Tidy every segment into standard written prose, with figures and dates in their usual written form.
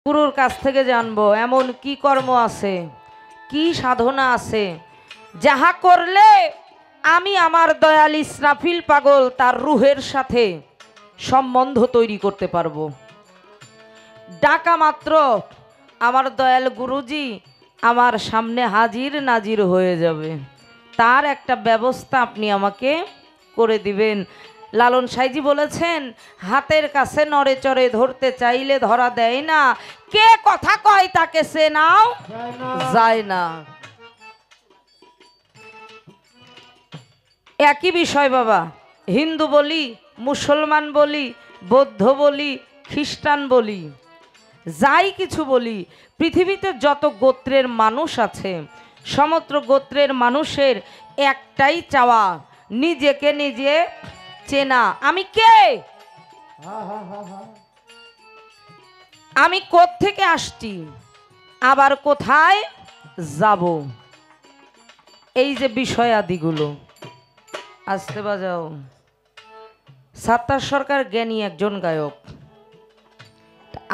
গুরুর কাছ থেকে জানবো এমন কি কর্ম আছে, কি সাধনা আছে যাহা করলে আমি আমার দয়াল ইসরাফিল পাগল তার রুহের সাথে সম্বন্ধ তৈরি করতে পারবো। ডাকা মাত্র আমার দয়াল গুরুজি আমার সামনে হাজির নাজির হয়ে যাবে, তার একটা ব্যবস্থা আপনি আমাকে করে দিবেন। লালন সাইজি বলেছেন, হাতের কাছে নড়ে চড়ে ধরতে চাইলে ধরা দেয় না, কে কথা কয় তাকে সে নাও যায় না। একই বিষয় বাবা, হিন্দু বলি, মুসলমান বলি, বৌদ্ধ বলি, খ্রিস্টান বলি, যাই কিছু বলি, পৃথিবীতে যত গোত্রের মানুষ আছে সমস্ত গোত্রের মানুষের একটাই চাওয়া, নিজেকে নিজে চেনা। আমি কে, আমি কোত্থেকে আসছি, আবার কোথায় যাব, এই যে বিষয়াদিগুলো। আসতে বাজাও। সাত্তার সরকার জ্ঞানী একজন গায়ক,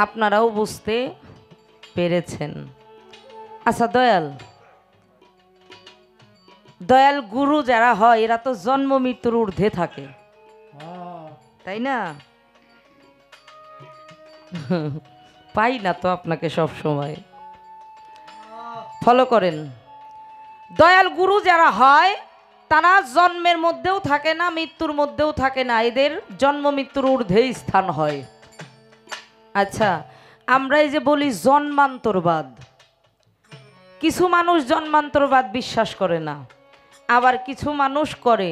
আপনারাও বুঝতে পেরেছেন। আচ্ছা দয়াল, দয়াল গুরু যারা হয় এরা তো জন্ম মৃত্যুর ঊর্ধ্বে থাকে, তাই না? পাই না তো আপনাকে সব সময়, ফলো করেন। দয়াল গুরু যারা হয় তারা জন্মের মধ্যেও থাকে না, মৃত্যুর মধ্যেও থাকে না, এদের জন্ম মৃত্যুর ঊর্ধ্বেই স্থান হয়। আচ্ছা, আমরা এই যে বলি জন্মান্তরবাদ, কিছু মানুষ জন্মান্তরবাদ বিশ্বাস করে না, আবার কিছু মানুষ করে,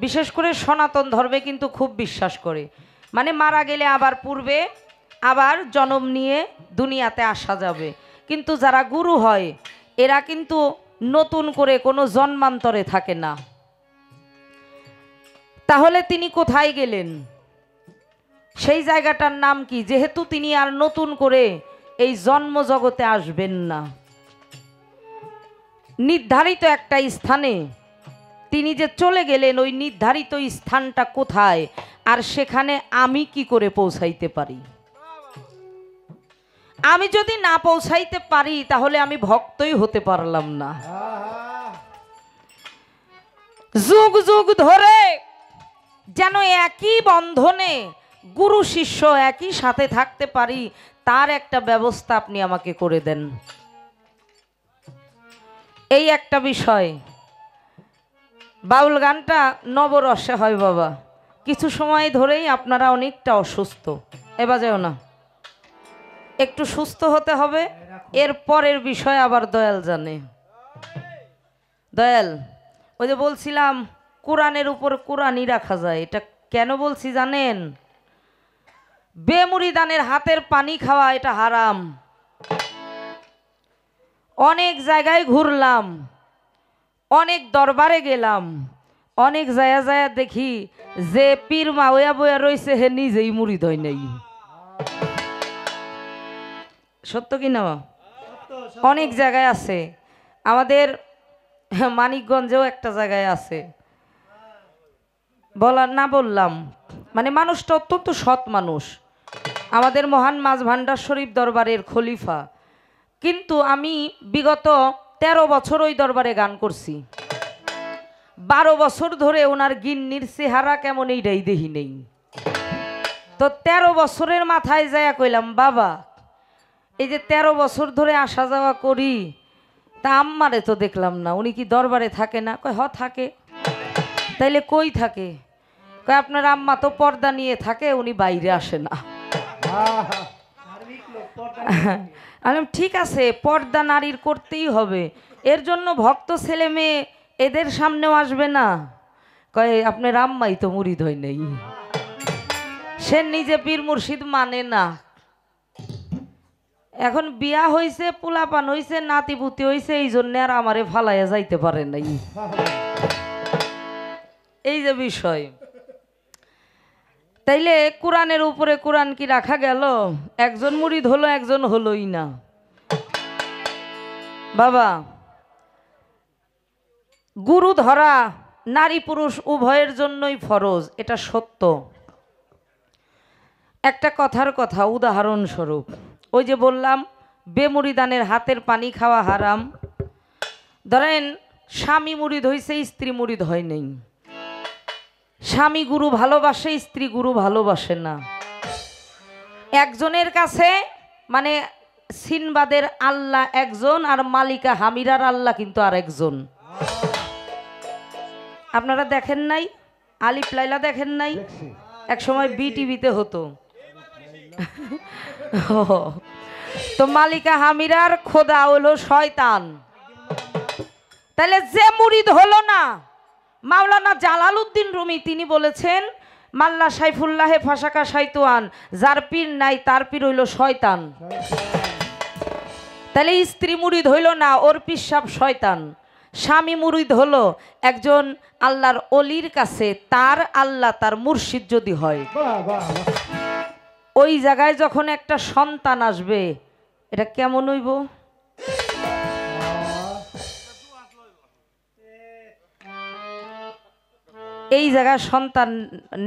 বিশেষ করে সনাতন ধর্মে কিন্তু খুব বিশ্বাস করে, মানে মারা গেলে আবার পূর্বে আবার জন্ম নিয়ে দুনিয়াতে আসা যাবে। কিন্তু যারা গুরু হয় এরা কিন্তু নতুন করে কোনো জন্মান্তরে থাকে না। তাহলে তিনি কোথায় গেলেন, সেই জায়গাটার নাম কি, যেহেতু তিনি আর নতুন করে এই জন্ম জগতে আসবেন না, নির্ধারিত একটা স্থানে তিনি যে চলে গেলেন, ওই নির্ধারিত স্থানটা কোথায়, আর সেখানে আমি কি করে পৌঁছাইতে পারি? আমি যদি না পৌঁছাইতে পারি তাহলে আমি ভক্তই হতে পারলাম না। যুগ যুগ ধরে যেন একই বন্ধনে গুরু শিষ্য একই সাথে থাকতে পারি, তার একটা ব্যবস্থা আপনি আমাকে করে দেন। এই একটা বিষয়। বাউল গানটা নবরসে হয় বাবা, কিছু সময় ধরেই আপনারা অনেকটা অসুস্থ, এবার যাও না, একটু সুস্থ হতে হবে, এর পরের বিষয় আবার দয়াল জানে। দয়াল, ওই যে বলছিলাম কোরআনের উপর কোরআনই রাখা যায়, এটা কেন বলছি জানেন? বেমুরিদানের হাতের পানি খাওয়া এটা হারাম। অনেক জায়গায় ঘুরলাম, অনেক দরবারে গেলাম, অনেক জায়গা দেখি যে পীর মাওয়া বয়া রয়েছে হে নিজেই মুরিদ হয় নাই। সত্য কি না? অনেক জায়গায় আছে, আমাদের মানিকগঞ্জেও একটা জায়গায় আছে, বলার না বললাম, মানে মানুষটা অত্যন্ত সৎ মানুষ, আমাদের মহান মাঝ ভান্ডার শরীফ দরবারের খলিফা। কিন্তু আমি বিগত 13 বছর ওই দরবারে গান করছি, 12 বছর ধরে ওনার গিন্নির চেহারা কেমন এইটাই দেখি নেই। তো 13 বছরের মাথায় যায়া কইলাম, বাবা এই যে 13 বছর ধরে আসা যাওয়া করি, তা আম্মারে তো দেখলাম না, উনি কি দরবারে থাকে না? কয় হ থাকে। তাইলে কই থাকে? কয় আপনার আম্মা তো পর্দা নিয়ে থাকে, উনি বাইরে আসে না। আমি ঠিক আছে, পর্দা নারীর করতেই হবে, এর জন্য ভক্ত ছেলে মেয়ে এদের সামনেও আসবে না? কয় আপনার আম্মাই তো মুরিদ হয় নাই, সে নিজে পীর মুর্শিদ মানে না। এখন বিয়া হইছে, পোলাপান হইছে, নাতিপুতি হইছে, এই জন্য আর আমারে ফালাইয়া যাইতে পারে নাই। এই যে বিষয়। তাইলে কোরআনের উপরে কোরআন কি রাখা গেল? একজন মুরিদ হলো, একজন হলোই না। বাবা, গুরু ধরা নারী পুরুষ উভয়ের জন্যই ফরজ, এটা সত্য। একটা কথার কথা, উদাহরণস্বরূপ ওই যে বললাম বেমুরিদানের হাতের পানি খাওয়া হারাম। ধরেন স্বামী মুরিদ হইছে, স্ত্রী মুরিদ হয় নাই। স্বামী গুরু ভালোবাসে, স্ত্রী গুরু ভালোবাসে না। একজনের কাছে মানে সিনবাদের আল্লাহ একজন, আর মালিকা হামিরার আল্লাহ কিন্তু আর একজন। আপনারা দেখেন নাই? আলিফ লাইলা দেখেন নাই? এক সময় বিটিভিতে হতো। তো মালিকা হামিরার খোদা হলো শয়তান। তাহলে যে মুরিদ হলো না, মাওলানা জালালউদ্দিন রুমি তিনি বলেছেন মাল্লা সাইফুল্লাহে ফাঁসাকা শাইতান, যার পীর নাই তার পীর হইল শয়তান। তাহলে স্ত্রী মুরিদ হইল না, ওর পিসাব শয়তান। স্বামী মুরিদ হলো একজন আল্লাহর অলির কাছে, তার আল্লাহ তার মুর্শিদ যদি হয়, ওই জায়গায় যখন একটা সন্তান আসবে, এটা কেমন হইব? এই জায়গায় সন্তান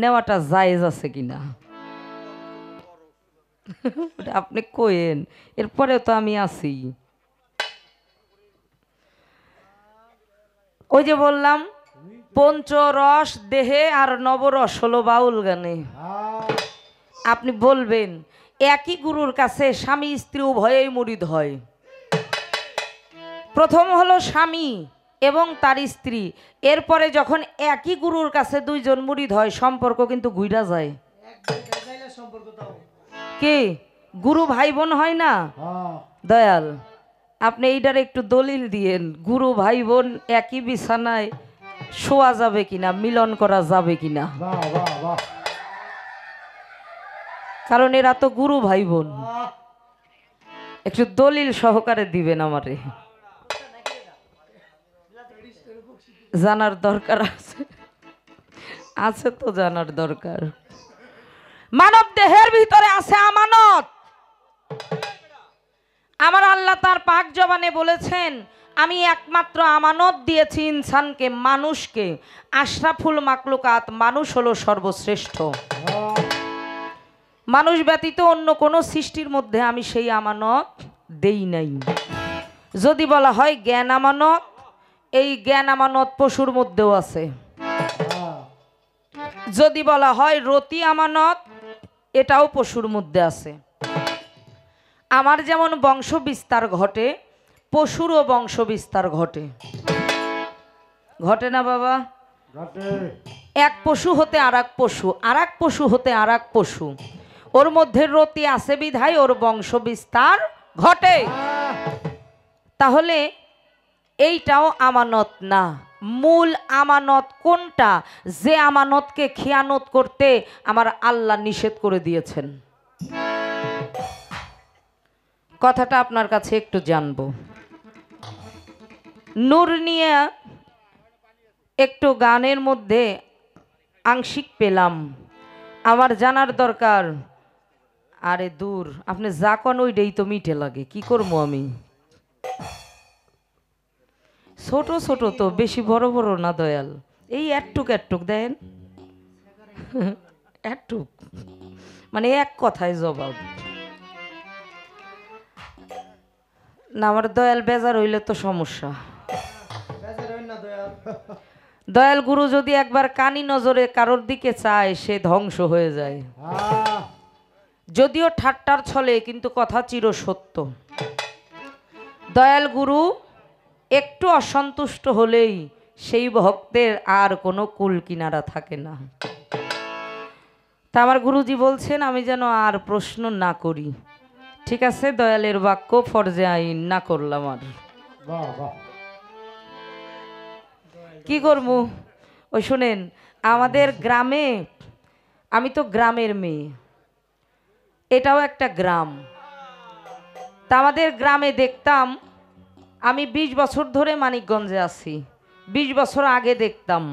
নেওয়াটা জায়েজ আছে কিনা আপনি কইেন, এরপরে তো আমি আছি। ওই যে বললাম পঞ্চরস দেহে আর নবরস হলো বাউল গানে। আপনি বলবেন একই গুরুর কাছে স্বামী স্ত্রী উভয়েই মুরিদ হয়। প্রথম হলো স্বামী এবং তার স্ত্রী, এরপরে যখন একই গুরুর কাছে দুইজন মুরিদ হয়, সম্পর্ক কিন্তু ঘুইরা যায়। কি গুরু ভাই বোন হয় না? দয়াল আপনি এইটার একটু দলিল দিয়েন, গুরু ভাই বোন একই বিছানায় শোয়া যাবে কিনা, মিলন করা যাবে কিনা? কারণ এরা তো গুরু ভাই বোন। একটু দলিল সহকারে দিবেন আমারে, জানার দরকার আছে। আছে তো জানার দরকার। মানব দেহের ভিতরে আছে আমানত। আমার আল্লাহ তার পাক জবানে বলেছেন, আমি একমাত্র আমানত দিয়েছি ইনসানকে, মানুষকে। আশরাফুল মাকলুকাত, মানুষ হলো সর্বশ্রেষ্ঠ। মানুষ ব্যতীত অন্য কোনো সৃষ্টির মধ্যে আমি সেই আমানত দেই নাই। যদি বলা হয় জ্ঞান আমানত, এই জ্ঞান আমানত পশুর মধ্যেও আছে। যদি বলা হয় রতি আমানত, এটাও পশুর মধ্যে আছে। আমার যেমন বংশ বিস্তার ঘটে, পশুরও বংশ বিস্তার ঘটে। ঘটে না বাবা? এক পশু হতে আর এক পশু, আর এক পশু হতে আর এক পশু, ওর মধ্যে রতি আছে বিধায় ওর বংশ বিস্তার ঘটে। তাহলে এইটাও আমানত না। মূল আমানত কোনটা? যে আমানতকে খিয়ানত করতে আমার আল্লাহ নিষেধ করে দিয়েছেন। কথাটা আপনার কাছে একটু জানবো। নূর নিয়ে একটু গানের মধ্যে আংশিক পেলাম, আমার জানার দরকার। আরে দূর, আপনি যা কোন ওইটাই তো মিঠে লাগে, কি করবো আমি? ছোট ছোট তো, বেশি বড় বড় না দয়াল, এই একটুক একটুক দেন। একটুক মানে এক কথায় জবাব না। আমার দয়াল বেজার হইলে তো সমস্যা। দয়াল গুরু যদি একবার কানি নজরে কারোর দিকে চায়, সে ধ্বংস হয়ে যায়। যদিও ঠাট্টার ছলে, কিন্তু কথা চির সত্য। দয়াল গুরু একটু অসন্তুষ্ট হলেই সেই ভক্তের আর কোনো কুল কিনারা থাকে না। তা আমার গুরুজি বলছেন আমি যেন আর প্রশ্ন না করি। ঠিক আছে, দয়ালের বাক্য ফরজে আইন না করলাম আর। কি করবো? ওই শুনেন, আমাদের গ্রামে, আমি তো গ্রামের মেয়ে, এটাও একটা গ্রাম। তা আমাদের গ্রামে দেখতাম, আমি 20 বছর ধরে মানিকগঞ্জে আছি, 20 বছর আগে দেখতাম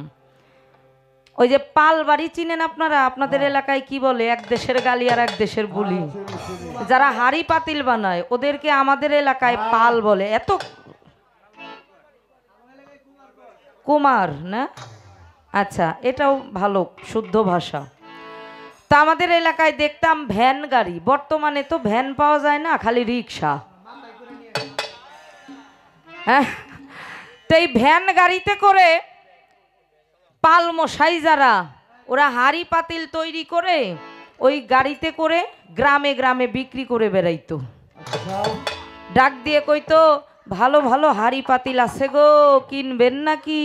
ওই যে পাল বাড়ি চিনেন আপনারা? আপনাদের এলাকায় কি বলে? এক দেশের গালি আর এক দেশের বুলি। যারা হাড়ি পাতিল বানায় ওদেরকে আমাদের এলাকায় পাল বলে। এত কুমার না? আচ্ছা, এটাও ভালো শুদ্ধ ভাষা। তা আমাদের এলাকায় দেখতাম ভ্যান গাড়ি, বর্তমানে তো ভ্যান পাওয়া যায় না, খালি রিক্সা। হ্যাঁ, তো এই ভ্যান গাড়িতে করে পালমশাই যারা, ওরা হাড়ি পাতিল তৈরি করে ওই গাড়িতে করে গ্রামে গ্রামে বিক্রি করে বেড়াইতো। ডাক দিয়ে কইতো, ভালো ভালো হাড়ি পাতিল আছে গো, কিনবেন নাকি?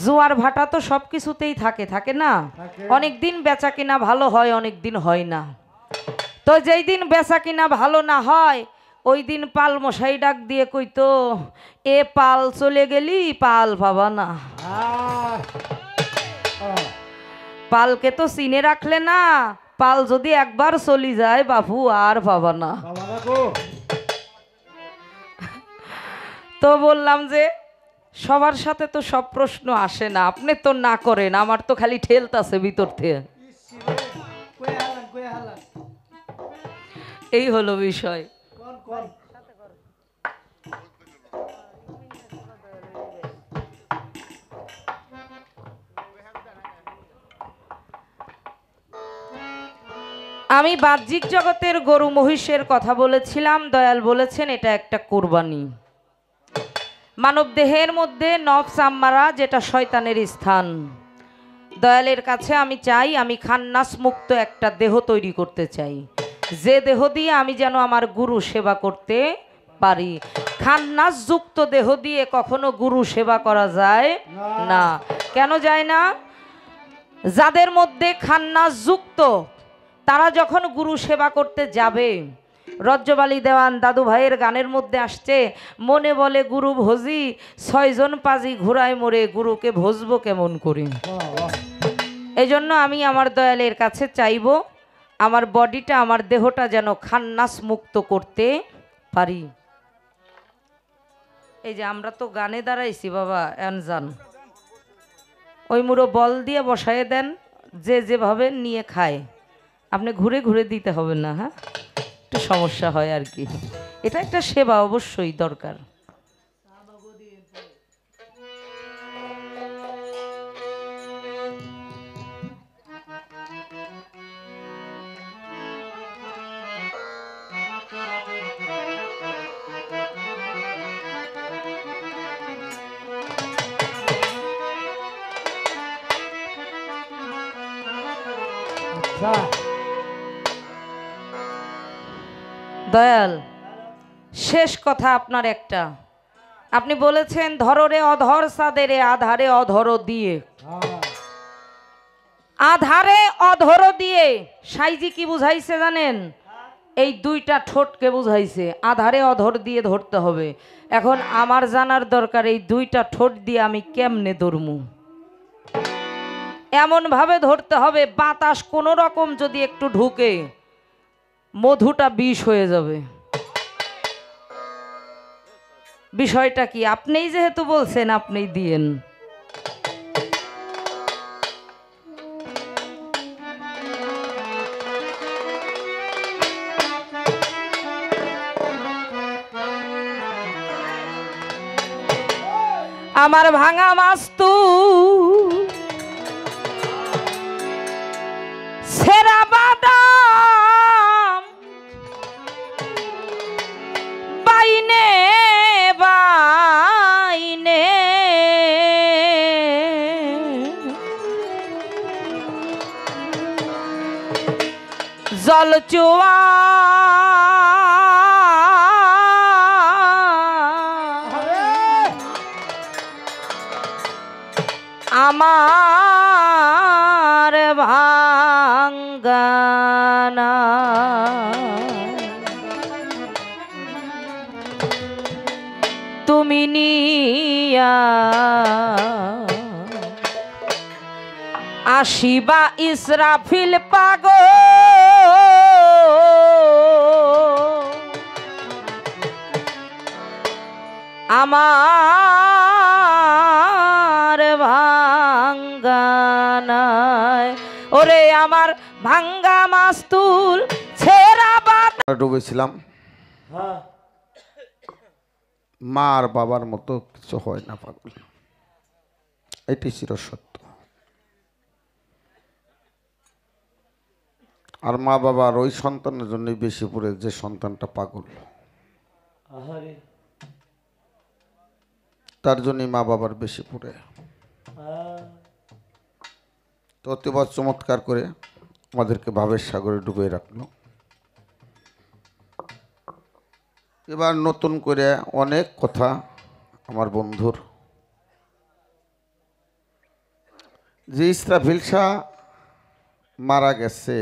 জোয়ার ভাটা তো সব কিছুতেই থাকে, থাকে না? অনেক দিন বেচা কিনা ভালো হয়, অনেক দিন হয় না। তো যেই দিন বেচা কিনা ভালো না হয়, ওই দিন পাল মশাই ডাক দিয়ে কইতো, এ পাল চলে গেলি পাল পাবা না। পালকে তো চিনে রাখলে না, পাল যদি একবার চলি যায় বাপু আর পাবা না। তো বললাম যে সবার সাথে তো সব প্রশ্ন আসে না, আপনি তো না করেন, আমার তো খালি ঠেলতাছে ভিতর থেকে। এই হলো বিষয়। আমি বাহ্যিক জগতের গরু মহিষের কথা বলেছিলাম, দয়াল বলেছেন এটা একটা কোরবানি। মানব দেহের মধ্যে নফস আম্মারা, যেটা শয়তানের স্থান, দয়ালের কাছে আমি চাই আমি খান্নাস মুক্ত একটা দেহ তৈরি করতে চাই, যে দেহ দিয়ে আমি যেন আমার গুরু সেবা করতে পারি। খান্নাস যুক্ত দেহ দিয়ে কখনো গুরু সেবা করা যায় না। কেন যায় না? যাদের মধ্যে খান্নাস যুক্ত, তারা যখন গুরু সেবা করতে যাবে, রজ্জবালি দেওয়ান দাদু ভাইয়ের গানের মধ্যে আসছে, মনে বলে গুরু ভজি, 6 জন পাজি ঘুরায় মোরে, গুরুকে ভজবো কেমন করি। এই জন্য আমি আমার দয়ালের কাছে চাইব আমার বডিটা, আমার দেহটা যেন খান্নাস মুক্ত করতে পারি। এই যে আমরা তো গানে দাঁড়াইছি বাবা, এনজান ওই মুড়ো বল দিয়ে বসায় দেন, যে যেভাবে নিয়ে খায়, আপনি ঘুরে ঘুরে দিতে হবে না। হ্যাঁ, একটু সমস্যা হয় আর কি, এটা একটা সেবা অবশ্যই দরকার। দয়াল, শেষ কথা আপনার একটা, আপনি বলেছেন ধররে অধর সাদেরে, আধারে অধর দিয়ে। আধারে অধর দিয়ে সাইজি কি বুঝাইছে জানেন? এই দুইটা ঠোঁটকে বুঝাইছে, আধারে অধর দিয়ে ধরতে হবে। এখন আমার জানার দরকার এই দুইটা ঠোঁট দিয়ে আমি কেমনে ধরমু। এমন ভাবে ধরতে হবে বাতাস কোনো রকম যদি একটু ঢুকে, মধুটা বিষ হয়ে যাবে। বিষয়টা কি? আপনিই যেহেতু বলছেন, আপনিই দিয়েন। আমার ভাঙা মাস্তু সেরা বাদাম বাইনে বাইনে, জল চুয়া আমার ভাঙ্গানা, তুমি নিয়া আসিবা ইসরাফিল পাগল, আমার ভাঙ্গানায়, ওরে আমার ভাঙ্গা মাস্তুল ছেঁড়া বাতা ডুবেছিলাম। মা আর বাবার মতো কিছু হয় না পাগল। এটি চিরসত্য। আর মা বাবার ওই সন্তানের জন্যই বেশি পড়ে যে সন্তানটা পাগল, তার জন্যই মা বাবার বেশি পড়ে। তো অতিবৎ চমৎকার করে আমাদেরকে ভাবের সাগরে ডুবিয়ে রাখলো। এবার নতুন করে অনেক কথা আমার বন্ধুর, যে ইসরাফিল শাহ মারা গেছে,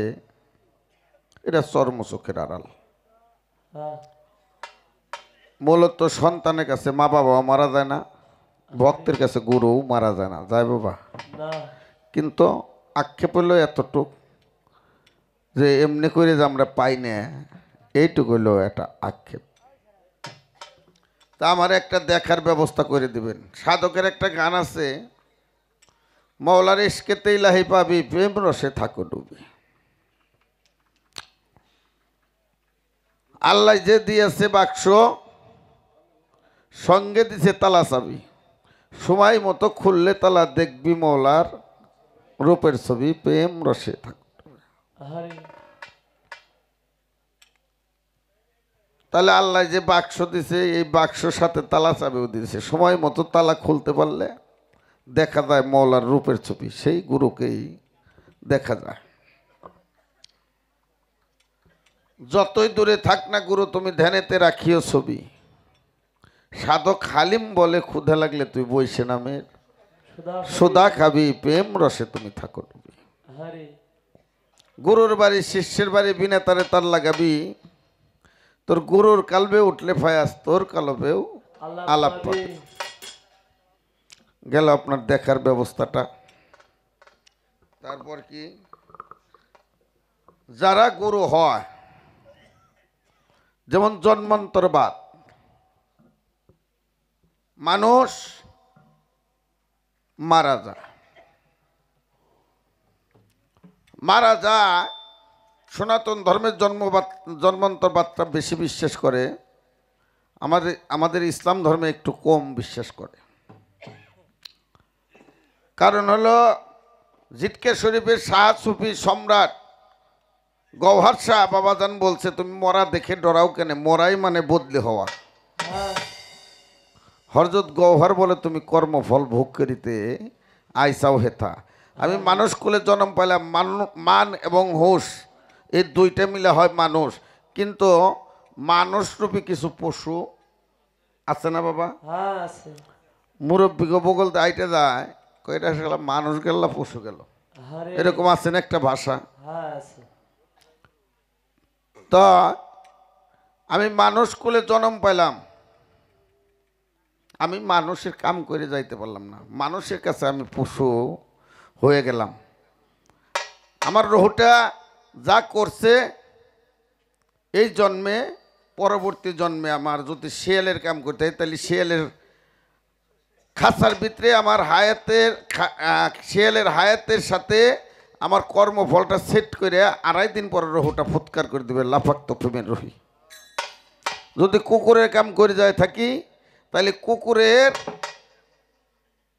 এটা চর্মচোখের আড়াল। মূলত সন্তানের কাছে মা বাবা মারা যায় না, ভক্তের কাছে গুরুও মারা যায় না, যায় বাবা? কিন্তু আক্ষেপ হলো এতটুক যে এমনি করে যে আমরা পাই না, এইটুকু হলো একটা আক্ষেপ। তা আমার একটা দেখার ব্যবস্থা করে দিবেন। সাধকের একটা গান আছে, মওলার ইশকেতে ইলাহি পাবি, প্রেম রসে থাকো ডুবি। আল্লাহ যে দিয়েছে বাক্স, সঙ্গে দিছে তালা চাবি, সময় মতো খুললে তালা দেখবি মওলার রূপের ছবি, প্রেম রসে থাকো। তাহলে আল্লাহ যে বাক্স দিছে, এই বাক্সর সাথে তালা চাবিও দিয়েছে। সময় মতো তালা খুলতে পারলে দেখা যায় মওলার রূপের ছবি, সেই গুরুকেই দেখা যায়। যতই দূরে থাক না গুরু, তুমি ধ্যানেতে রাখিও ছবি। সাধক হালিম বলে, ক্ষুধা লাগলে তুই বইসে নামের সুদা খাবি, প্রেম রসে তুমি থাকো ডুবি। গুরুর বাড়ি শিষ্যের বাড়ি, বিনা তারে তার লাগাবি। তোর গুরুর কালবে উঠলে ফায়াস, তোর কালবেও আলাপ পাবে। গেল আপনার দেখার ব্যবস্থাটা। তারপর কি, যারা গুরু হয়, যেমন জন্মান্তরবাদ, মানুষ মারা যায়, সনাতন ধর্মের জন্মান্তরবাদটা বেশি বিশ্বাস করে, আমাদের ইসলাম ধর্মে একটু কম বিশ্বাস করে। কারণ হলো, জিটকে শরীফের শাহ সুফি সম্রাট গওহার শাহ বাবাজান বলছে, তুমি মরা দেখে ডরাও কেন, মরাই মানে বদলি হওয়া। হযরত গওহার বলে, তুমি কর্মফল ভোগ করিতে আইসাও হেথা। আমি মানুষ কুলে জন্ম পাইলাম, মান এবং হুঁশ এই দুইটা মিলে হয় মানুষ। কিন্তু মানুষরূপী কিছু পশু আছে না বাবা? মুরব্বীকে বগল আইতে যায়, কয়টা গেল মানুষ গেল পশু গেল, এরকম আছে না একটা ভাষা? তো আমি মানুষ কুলে জন্ম পাইলাম, আমি মানুষের কাম করে যাইতে পারলাম না, মানুষের কাছে আমি পশু হয়ে গেলাম। আমার রহুটা যা করছে এই জন্মে, পরবর্তী জন্মে আমার যদি শিয়ালের কাম করতে হয়, তাহলে শিয়ালের খাঁচার ভিতরে আমার শিয়ালের হায়াতের সাথে আমার কর্মফলটা সেট করে 2.5 দিন পরে রহুটা ফুৎকার করে দেবে, লাফাক্ত প্রেমের রহি। যদি কুকুরের কাম করে যায় থাকি, তাহলে কুকুরের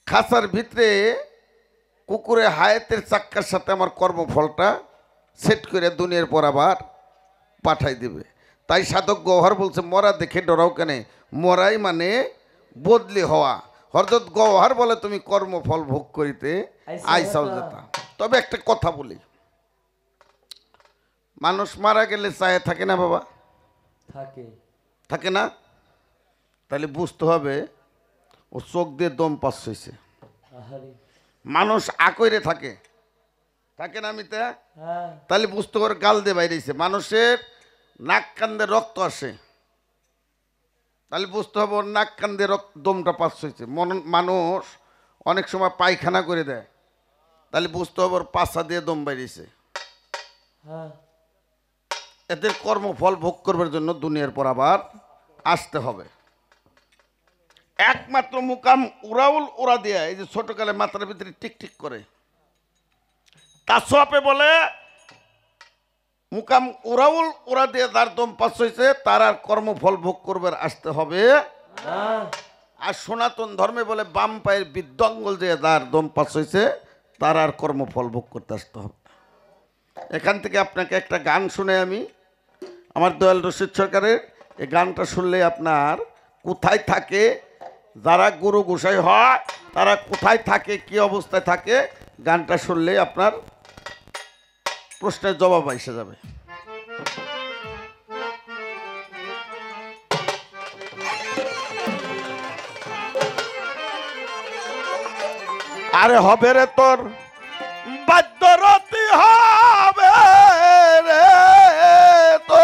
খাঁচার ভিতরে কুকুরের হায়াতের চাক্কার সাথে আমার কর্মফলটা সেট করে দুনিয়ার পর আবার পাঠাই দিবে। তাই সাধক গওহার বলছে, মরা দেখে ডরাও কেন, মরাই মানে বদলি হওয়া। হযরত গওহার বলে, তুমি কর্মফল ভোগ করিতে আইসাও যেতা। তবে একটা কথা বলি, মানুষ মারা গেলে চায়ে থাকে না বাবা? থাকে না? তাহলে বুঝতে হবে ও চোখ দিয়ে দম পাস হয়েছে। মানুষ আকইরে থাকে না আমিতে? তাহলে বুঝতে করে গাল দিয়ে বাইরেছে। মানুষের নাক কান্দে রক্ত আসে, তাহলে বুঝতে হবে ওর নাক কান্দে দমটা পাস হয়েছে। মানুষ অনেক সময় পায়খানা করে দেয়, তাহলে বুঝতে হবে ওর পাছা দিয়ে দম বাইরেছে। এদের কর্মফল ভোগ করবার জন্য দুনিয়ার পর আবার আসতে হবে। একমাত্র মুকাম উড়াউল ওরা দেয়া, এই যে ছোটকালে মাথার ভিতরে টিকটিক করে, তাসওয়াফে বলে মুকাম উড়াউল ওরা দিয়ে যার দম পাস হয়েছে, তার আর কর্মফল ভোগ করবার আসতে হবে। আর সনাতন ধর্মে বলে বাম পায়ের বৃদ্ধঙ্গল যে তার দম পাস হয়েছে তার আর কর্মফল ভোগ করতে আসতে হবে। এখান থেকে আপনাকে একটা গান শুনে আমি, আমার দয়াল রশিদ সরকারের এই গানটা শুনলে আপনার কোথায় থাকে, যারা গুরু গোসাই হয় তারা কোথায় থাকে, কি অবস্থায় থাকে, গানটা শুনলে আপনার প্রশ্নের জবাব এসে যাবে। আরে হবে রে তোর বাদ্যরতি হবে রে তো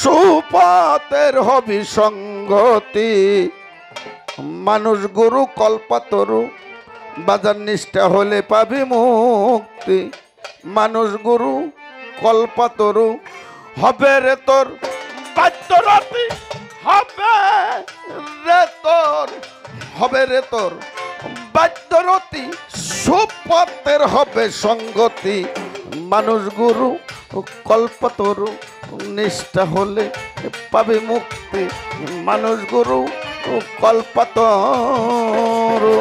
সুপথের হবি সঙ্গতি, মানুষ গুরু কল্পতরু, বাজার নিষ্ঠা হলে পাবি মুক্তি। মানুষ গুরু কল্পতরু হবে রে তোর বাদ্যরতি হবে রে তোর, হবে রে তোর বাদ্যরতি, সুপথের হবে সঙ্গতি। মানুষ গুরু কল্পতরু, নিষ্ঠা হলে পাবে মুক্তি। মানুষ গুরু কল্পতরু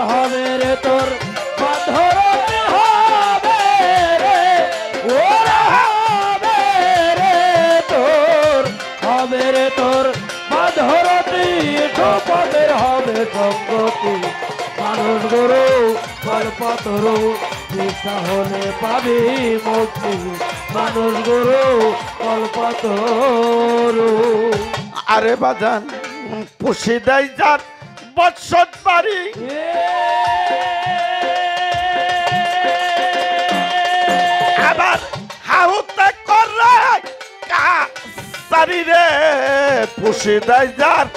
হবে রে তোর বাঁধরতি হবে রে, ওরে হবে রে তোর, হবে রে তোর বাঁধরতি, সুপথের হবে সঙ্গতি। মানুষ গুরু কল্পতরু, নিষ্ঠা হলে পাবি মুক্তি। মানুষ গুরু কল্পতরু। আরে বাজান পুষি দেয় যার বৎসর বাড়ি, আবার হাউতে করে কারি রে, পুষি দেয় যার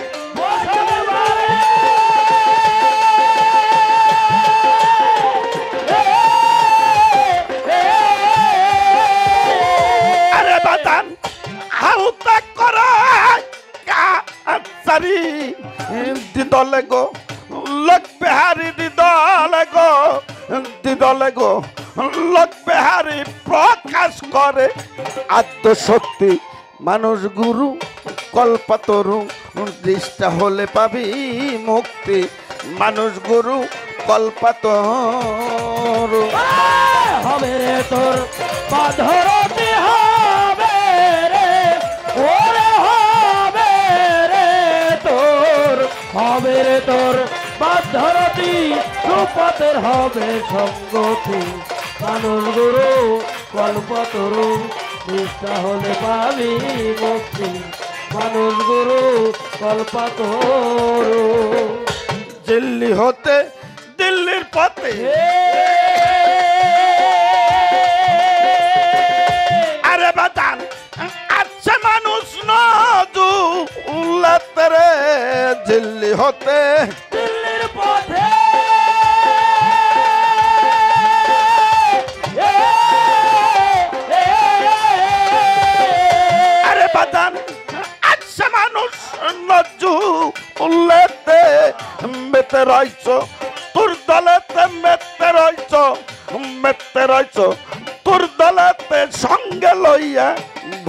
আরে বাজান হাউতে করে কারি দিদলে গো, লোক বিহারি দিদলে গো, দিদলে গো লোক বিহারি প্রকাশ করে আত্মশক্তি। মানুষ গুরু কল্পতরু, দৃষ্টা হলে পাবি মুক্তি। মানুষ গুরু কল্পতরু হবে রে তোর বাঁধরতি হবে রে, ওরে হবে রে তোর, হবে রে তোর বাঁধরতি, সুপথের হবে সঙ্গতি। মানুষ গুরু কল্পতরু, নিষ্ঠা হলে পাবি মুক্তি। মানুষ গুরু কল্পতরু। দিল্লি হতে দিল্লির পথে, আরে বাদান আছে মানুষ নজুলাতে রে, দিল্লি হতে দিল্লির পথে আরে বাদান আছে মানুষ নজুলাতে, মেতে রইছ তোর দলেতে, মেতে রইছ, মেতে রইছ তোর দলেতে, সঙ্গে লইয়া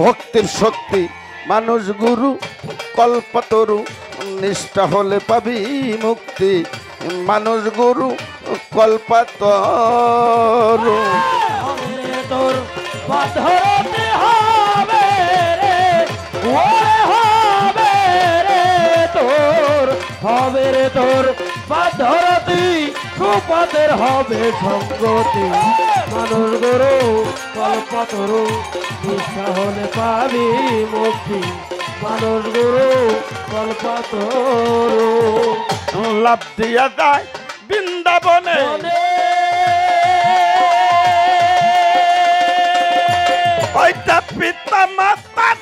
ভক্তির শক্তি। মানুষ গুরু কল্পতরু, নিষ্ঠা হলে পাবি মুক্তি। মানুষ গুরু কল্পতরু হবে রে তোর বাঁধরতি হবে রে, ওরে হবে রে তোর, হবে রে তোর বাঁধরতি, সুপথের হবে সঙ্গতি। মানুষ গুরু কল্পতরু, নিষ্ঠা হলে পাবি মুক্তি। মানুষ গুরু কল্পতরু। লাভ দিয়া যায় বৃন্দাবনে, ওইটা পিতা মাতার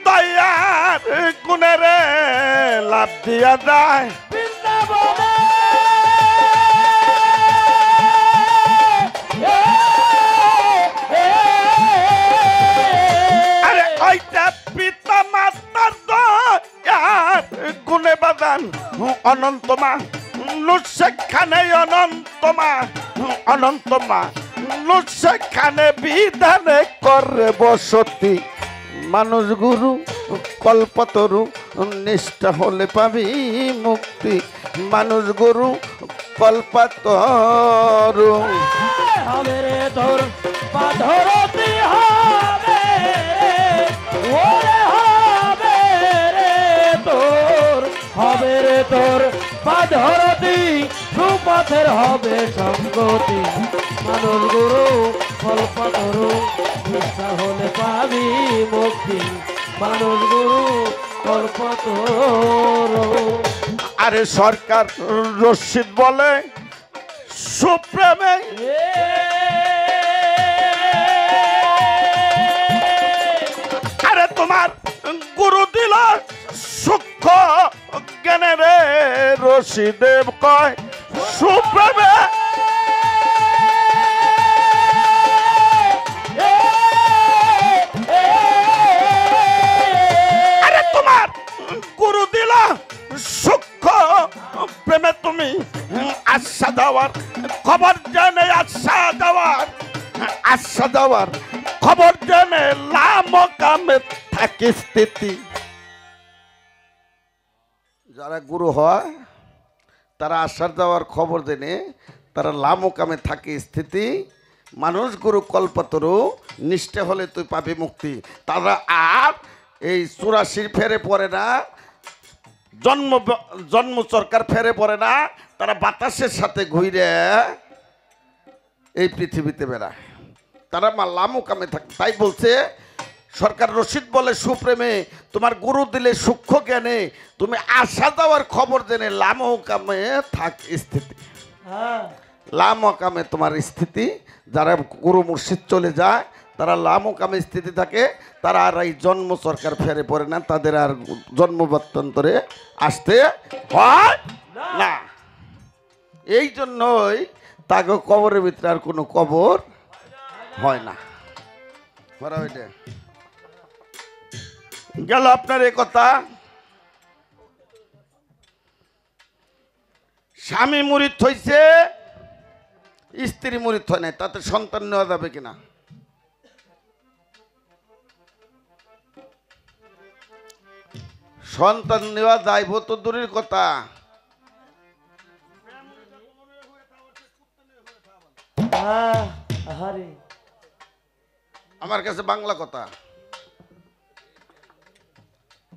দয়ার গুণে রে, লাভ দিয়া যায় বৃন্দাবনে আরে ওইটা পিতা মাতার দয়ার গুণে বাদান অনন্তমা নুসেখানে অনন্তমা, অনন্তমা সেখানে বিধানে করে বসতি মানুষ গুরু কল্পতরু নিষ্ঠা হলে পাবি মুক্তি মানুষ গুরু কল্পতরু হবে রে তোর পাথরতি হবে ওরে হবে রে তোর হবে রে তোর পাথরতি সুপথের হবে সঙ্গতি মানুষ গুরু কল্পতরু নিষ্ঠা হলে পাবি মুক্তি মানুষ গুরু কল্পতরু। আরে সরকার রশিদ বলে সুপ্রেমে আরে তোমার গুরু দিল সূক্ষ্ম জ্ঞানের রশিদেব কয় সুপ্রেমে আরে তোমার গুরু দিল সূক্ষ্ম প্রেমে তুমি আশা দেওয়ার খবর জানে আশা দেওয়ার খবর জানে লাম কামে থাকে স্থিতি যারা গুরু হয় তারা আশা দেওয়ার খবর জেনে তারা লাম কামে থাকে স্থিতি মানুষ গুরু কল্পতরু নিষ্ঠে হলে তুই পাবি মুক্তি তারা আর এই 84 ফেরে পড়ে না জন্ম সরকার ফেরে পড়ে না তারা বাতাসের সাথে ঘুরে এই পৃথিবীতে বেড়ায় তারা লামো কামে থাকে তাই বলছে সরকার রশিদ বলে সুপ্রেমে তোমার গুরু দিলে সূক্ষ্ম জ্ঞানে তুমি আশা দেওয়ার খবর জেনে লামো কামে থাক স্থিতি লামো কামে তোমার স্থিতি যারা গুরু মুর্শিদ চলে যায় তারা লামো কামে স্থিতি থাকে তারা আর এই জন্ম সরকার ফেরে পড়ে না তাদের আর জন্মবত্তন্তরে আসতে হয় না এই জন্যই তাকে কবরের ভিতরে আর কোনো কবর হয় না গেল আপনার এ কথা স্বামী মুরিদ হইছে স্ত্রী মুরিদ হয় নাই তাতে সন্তান নেওয়া যাবে কিনা সন্তান নেওয়া যাইব তো দূরের কথা আমার কাছে বাংলা কথা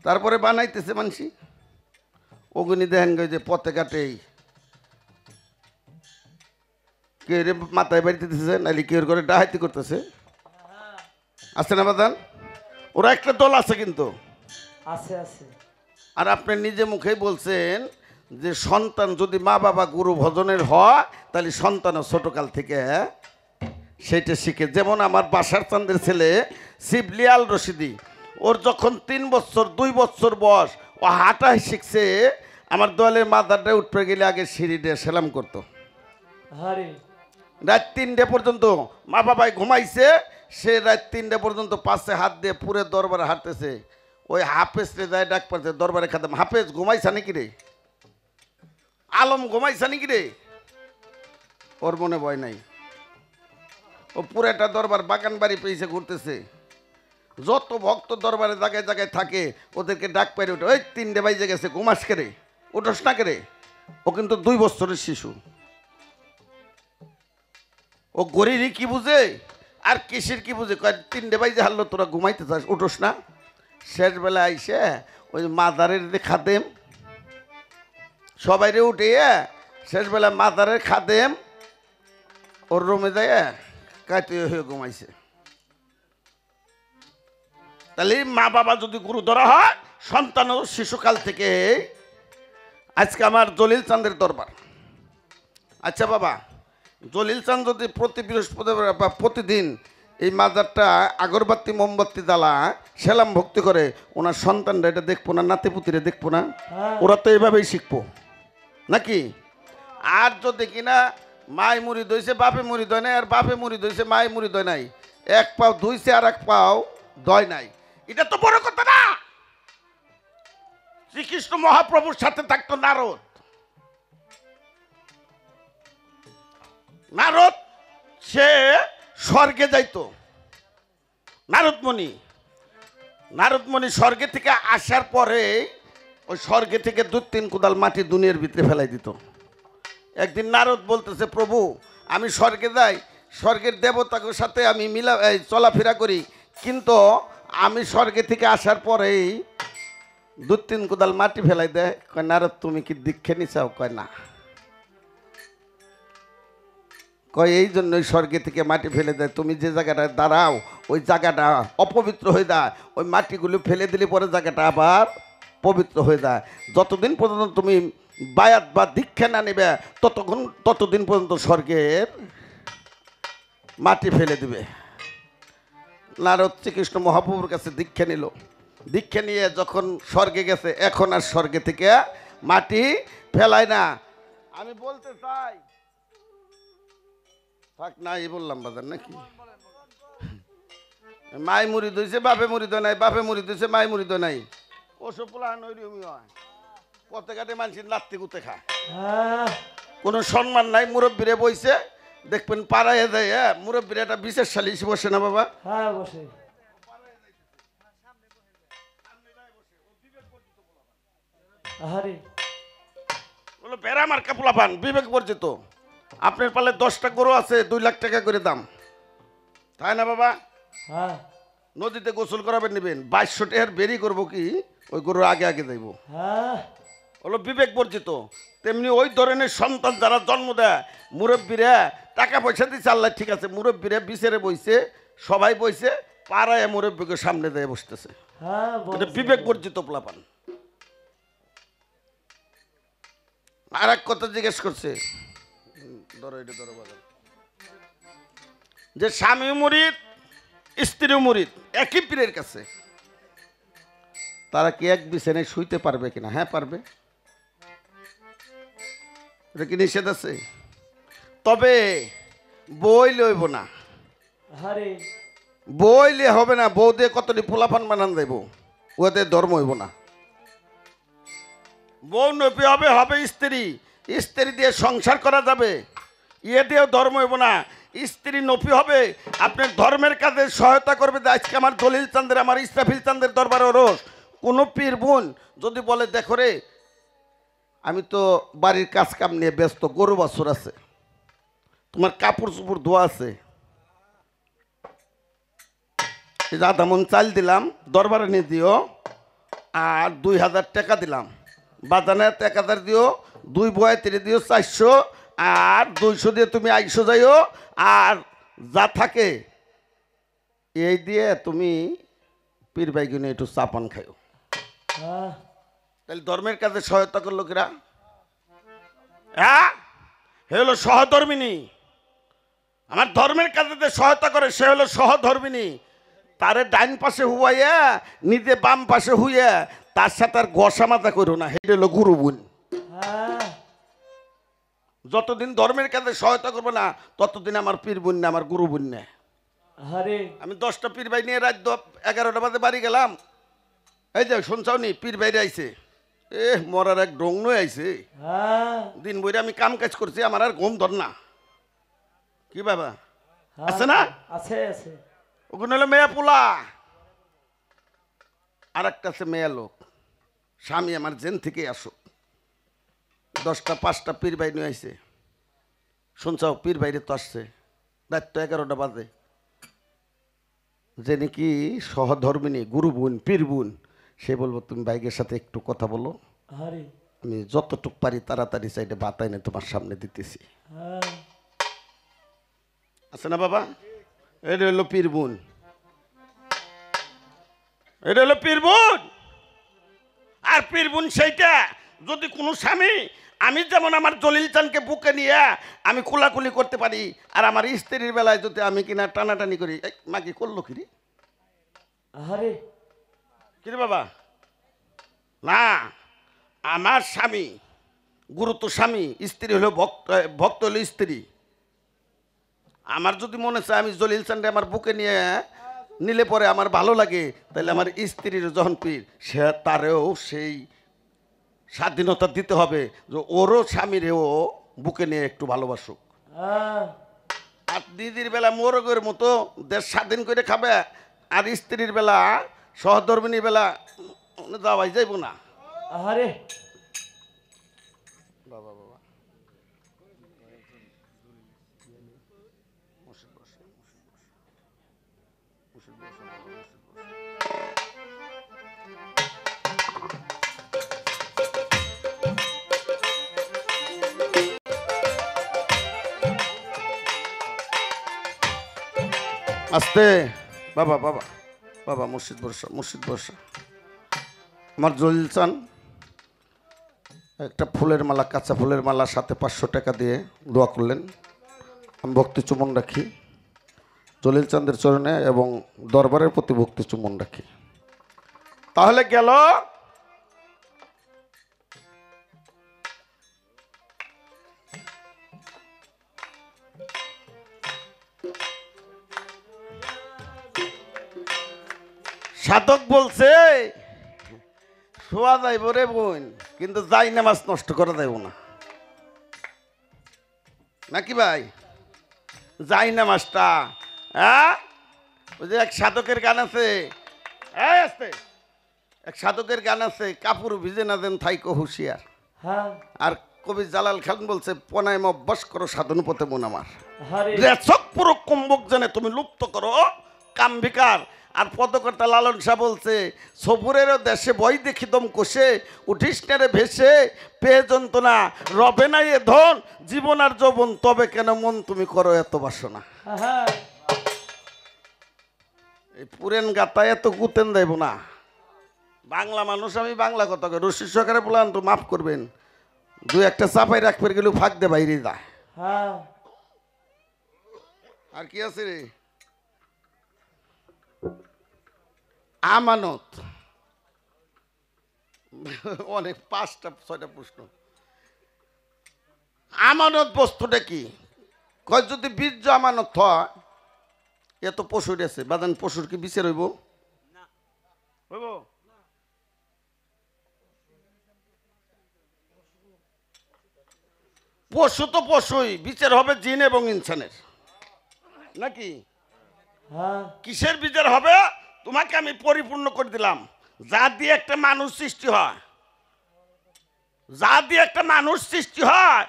তারপরে বানাইতেছে মানসি ওগুনি দেখেন যে পথে কাটেই কে রে মাথায় বাড়িতে দিতেছে নাহলে কেউ করে ডাহাইতি করতেছে আছে না বাদান ওরা একটা দল আছে কিন্তু আছে আছে আর আপনি নিজে মুখেই বলছেন যে সন্তান যদি মা বাবা গুরু ভজনের হয় তাহলে সন্তানও ছোটকাল থেকে সেইটা শিখে যেমন আমার বাসার চান্দের ছেলে শিবলিয়াল রশিদি ওর যখন 3 বছর 2 বছর বয়স ও হাঁটাই শিখছে আমার দোয়ালের মাথাটা উঠে গেলে আগে সিঁড়ি দিয়ে সেলাম করতো রাত 3টে পর্যন্ত মা বাবাই ঘুমাইছে সে রাত 3টে পর্যন্ত পাশে হাত দিয়ে পুরে দরবারে হাঁটতেছে ওই হাফেজ রে যায় ডাক পাচ্ছে দরবারে খাতাম হাফেজ ঘুমাইছা নাকি রে আলম ঘুমাইছা নাকি রে ওর মনে ভয় নাই ও পুরাটা দরবার বাগান বাড়ি পেয়েছে ঘুরতেছে যত ভক্ত দরবারে জায়গায় জায়গায় থাকে ওদেরকে ডাক পাইরে ওঠে ওই 3টে বাজে গেছে ঘুমাস কে রে উঠোস না কে রে ও কিন্তু 2 বছরের শিশু ও গরিরই কি বুঝে আর কিসের কি বুঝে 3টে বাজে হারলো তোরা ঘুমাইতে চাস উঠোস না শেষবেলা আইসে ওই মাদারের যে খাদেম সবাই রে উঠে শেষবেলা মাদারের খাদেম ওর রুমে যায় কাইতে হয়ে ঘুমাইছে তাহলে মা বাবা যদি গুরু ধরা হয় সন্তানও শিশুকাল থেকে আজকে আমার জলিল চাঁদের দরবার আচ্ছা বাবা জলিল চাঁদ যদি প্রতি বৃহস্পতিবার বা প্রতিদিন এই মাজারটা আগরবাতি মোমবাতি জ্বালা সেলাম ভক্তি করে ওনার সন্তানরা এটা দেখবো না নাতিপুতিরে দেখবো না ওরা তো এইভাবেই শিখবো নাকি আর যদি কিনা মায় মুড়ি দইছে বাপে মুড়ি দয় নাই আর বাপে মুড়ি দইছে মায় মুড়ি দয় নাই এক পাও ধুইছে আর এক পাও দয় নাই এটা তো বড় কথা না শ্রীকৃষ্ণ মহাপ্রভুর সাথে থাকতো নারদ সে স্বর্গে যাইতো। নারদমণি স্বর্গে থেকে আসার পরে ওই স্বর্গে থেকে 2-3 কোদাল মাটি দুনিয়ার ভিতরে ফেলাই দিত। একদিন নারদ বলতেছে, প্রভু আমি স্বর্গে যাই, স্বর্গের দেবতাদের সাথে আমি চলাফেরা করি, কিন্তু আমি স্বর্গে থেকে আসার পরেই 2-3 কোদাল মাটি ফেলাই দেয়। কয় নারদ তুমি কি দীক্ষা নিচাও? কয় না। কয় এই জন্যই স্বর্গে থেকে মাটি ফেলে দেয়, তুমি যে জায়গাটায় দাঁড়াও ওই জায়গাটা অপবিত্র হয়ে যায়, ওই মাটিগুলো ফেলে দিলে পরে জায়গাটা আবার পবিত্র হয়ে যায়। যতদিন পর্যন্ত তুমি বায়াত বা দীক্ষা না নেবে ততদিন পর্যন্ত স্বর্গের মাটি ফেলে দিবে। নারদ শ্রীকৃষ্ণ মহাপ্রভুর কাছে দীক্ষা নিল। দীক্ষা নিয়ে যখন স্বর্গে গেছে, এখন আর স্বর্গে থেকে মাটি ফেলায় না। আমি বলতে চাই, থাক না এই বললাম বাজার নাকি, মাই মুড়ি ধুইছে বাপে মুড়ি দো নাই, বাপে মুড়ি ধুইছে মাই মুড়ি দো নাই। ওসব পোলাহান ওইরকমই হয়, কতে কাটে মানুষের লাত্তি কুতে খায়, কোনো সম্মান নাই। মুরব্বীরে বইছে দেখবেন পাড়ায় যায়, হ্যাঁ মুরব্বীরা একটা বিশেষ সালিশ বসে না বাবা? হ্যাঁ বসে। আহারে বলো বেড়া মার্কা পোলা পান, বিবেক বর্জিত। আপনার পালে 10টা গরু আছে, 2 লাখ টাকা করে দাম, তাই না বাবা? হ্যাঁ। নদীতে গোসল করাবেন নেবেন, 2200 টাকার বেরি করবো কি ওই গরুর আগে আগে যাইব? হ্যাঁ। হলো বিবেক বর্জিত। তেমনি ওই ধরনের সন্তান যারা জন্ম দেয়, মুরব্বীরা টাকা পয়সা দিচ্ছে আল্লাহ ঠিক আছে, মুরব্বীরা বিচারে বইছে, সবাই বইছে, পাড়ায় মুরব্বীকে সামনে দিয়ে বসতেছে। হ্যাঁ এটা বিবেক বর্জিত পোলাপান। আর এক কথা জিজ্ঞেস করছে, যে স্বামী মুরিদ স্ত্রী মুরিদ একই পীরের কাছে, তারা কি এক বিছানায় শুইতে পারবে কিনা? হ্যাঁ পারবে। এটা কি নিষেধ আছে? তবে বইলে হইব না, আহারে বইলে হবে না। বউ দিয়ে কতটি পোলাপান বানান দেব, ওদের ধর্ম হইব না। বউ নবী হবে, হবে স্ত্রী, স্ত্রী দিয়ে সংসার করা যাবে, ইয়ে দিয়েও ধর্ম হইব না। স্ত্রী নফি হবে, আপনার ধর্মের কাজে সহায়তা করবে। আজকে আমার দলিল চান্দের, আমার ইসরাফিল চান্দের দরবারে ওরস, কোনো পীর বোন যদি বলে দেখো রে আমি তো বাড়ির কাজ কাম নিয়ে ব্যস্ত, গরু বাছুর আছে, তোমার কাপড় চোপড় ধোয়া আছে, আধা মন চাল দিলাম দরবারে নিয়ে দিও, আর 2000 টাকা দিলাম, বাজানে 1000 দিও, 2 বয় 3 দিও 400, আর 200 দিয়ে তুমি 100 যাইও, আর যা থাকে এই দিয়ে তুমি পীর বাইগুনে একটু চাপান খাইও। হ্যাঁ। তাহলে ধর্মের কাজে সহায়তা করলো কিরা? হ্যাঁ, হে হলো সহধর্মিনী। আমার ধর্মের কাজে যে সহায়তা করে সে হলো সহধর্মিনী। তারে ডাইন পাশে হুয়াইয়া নিজে বাম পাশে হুইয়া তার সাথে আর গসা মাথা করো না, হেঁটে হলো গুরু বোন। হ্যাঁ। যতদিন ধর্মের কাজে সহায়তা করবো না ততদিন আমার পীর বোন না, আমার গুরু বোন না। আহারে আমি 10টা পীর ভাই নিয়ে রাত 11টা বাজে বাড়ি গেলাম, এই যে শুনছাও নি পীর বাইরে আইছে, মরার এক ডং নয় আইছে। হ্যাঁ। দিন বইরে আমি কাম কাজ করছি, আমার আর ঘুম ধর না। কি বাবা আছে না? আছে আছে। ওখানে হলো মেয়া পোলা, আর একটা আছে মেয়া লোক। স্বামী আমার জেন থেকে আসো, 10টা 5টা পীর ভাই নিয়ে আইছে। শুনছাও পীর বাইরে তো আসছে, রাত তো 11টা বাজে। যে নাকি সহধর্মিনী গুরু বোন পীর বোন, সে বলবো তুমি বাইকের সাথে একটু কথা বলো, আহারে আমি যতটুক পারি তাড়াতাড়ি সাইডে বাতাই না তোমার সামনে দিতেছি। হ্যাঁ। আছে না বাবা? এটা হলো পীর বোন, এটা হলো পীর বোন। আর পীর বোন সেইটা যদি কোনো স্বামী, আমি যেমন আমার জলিল চানকে বুকে নিয়ে আমি কোলাকুলি করতে পারি, আর আমার স্ত্রীর বেলায় যদি আমি কিনা টানাটানি করি, মা কি করলো কিরে? আহারে কিরে বাবা? না, আমার স্বামী গুরু তো স্বামী, স্ত্রী হলো ভক্ত, ভক্ত হলো স্ত্রী। আমার যদি মনে চায় আমি জলিল চানকে আমার বুকে নিয়ে নিলে পরে আমার ভালো লাগে, তাহলে আমার স্ত্রীর যখন পীর, সে তারেও সেই স্বাধীনতা দিতে হবে যে ওরও স্বামীরেও বুকে নিয়ে একটু ভালোবাসুক। হ্যাঁ। আর দিদির বেলা মোরগের মতো দেশ স্বাধীন করে খাবে, আর স্ত্রীর বেলা সহধর্মিনীর বেলা যাওয়াই যাইব না। আহারে বাবা বাবা আস্তে বাবা বাবা বাবা মুর্শিদ বর্ষা, মুর্শিদ বর্ষা। আমার জলিল চান একটা ফুলের মালা, কাঁচা ফুলের মালা, সাথে 500 টাকা দিয়ে দোয়া করলেন। আমি ভক্তি চুমন রাখি জলিল চাঁদের চরণে এবং দরবারের প্রতি ভক্তি চুমন রাখি। তাহলে গেল সাধক বলছে শোয়া যাইব রে বোন, কিন্তু যাই নামাজ নষ্ট করা যাইব না, নাকি ভাই? যাই নামাজটা, হ্যাঁ, ওই যে এক সাধকের গান আছে, আসতে এক সাধকের গান আছে, কাপড় ভিজে না দেন থাইকো হুঁশিয়ার। হ্যাঁ আর কবি জালাল খান বলছে পনায় অভ্যাস করো সাধন পথে মন আমার, আহারে রেচক পুরো কুম্ভক জানে তুমি লুপ্ত করো কাম বিকার। আর পদকর্তা লালন শাহ বলছে সবুরেরও দেশে বই দেখি দম কষে উঠিস রে ভেসে পেয়ে যন্ত্রণা রবে না এ ধন জীবন আর যৌবন, তবে কেন মন তুমি করো এত বাসনা। হ্যাঁ এই পুরেন গাতায় এত গুতেন দেব না। বাংলা মানুষ, আমি বাংলা কথা কই, রশি সহকারে বললাম তো মাফ করবেন, দুই একটা চাপাই রাখবে গেলেও ফাঁক দে বাইরে যায়। হ্যাঁ আর কি আছে রে? আমানত, অনেক 5টা 6টা প্রশ্ন। আমানত বস্তুটা কি? কয় যদি বীর্য আমানত হয়, এত পশুর আছে বাদান, পশুর কি বিচার হইব? হইব? পশু তো পশুই, বিচার হবে জিন এবং ইনসানের, নাকি? হ্যাঁ কিসের বিচার হবে? তোমাকে আমি পরিপূর্ণ করে দিলাম। যা দিয়ে একটা মানুষ সৃষ্টি হয়, যা দিয়ে একটা মানুষ সৃষ্টি হয়,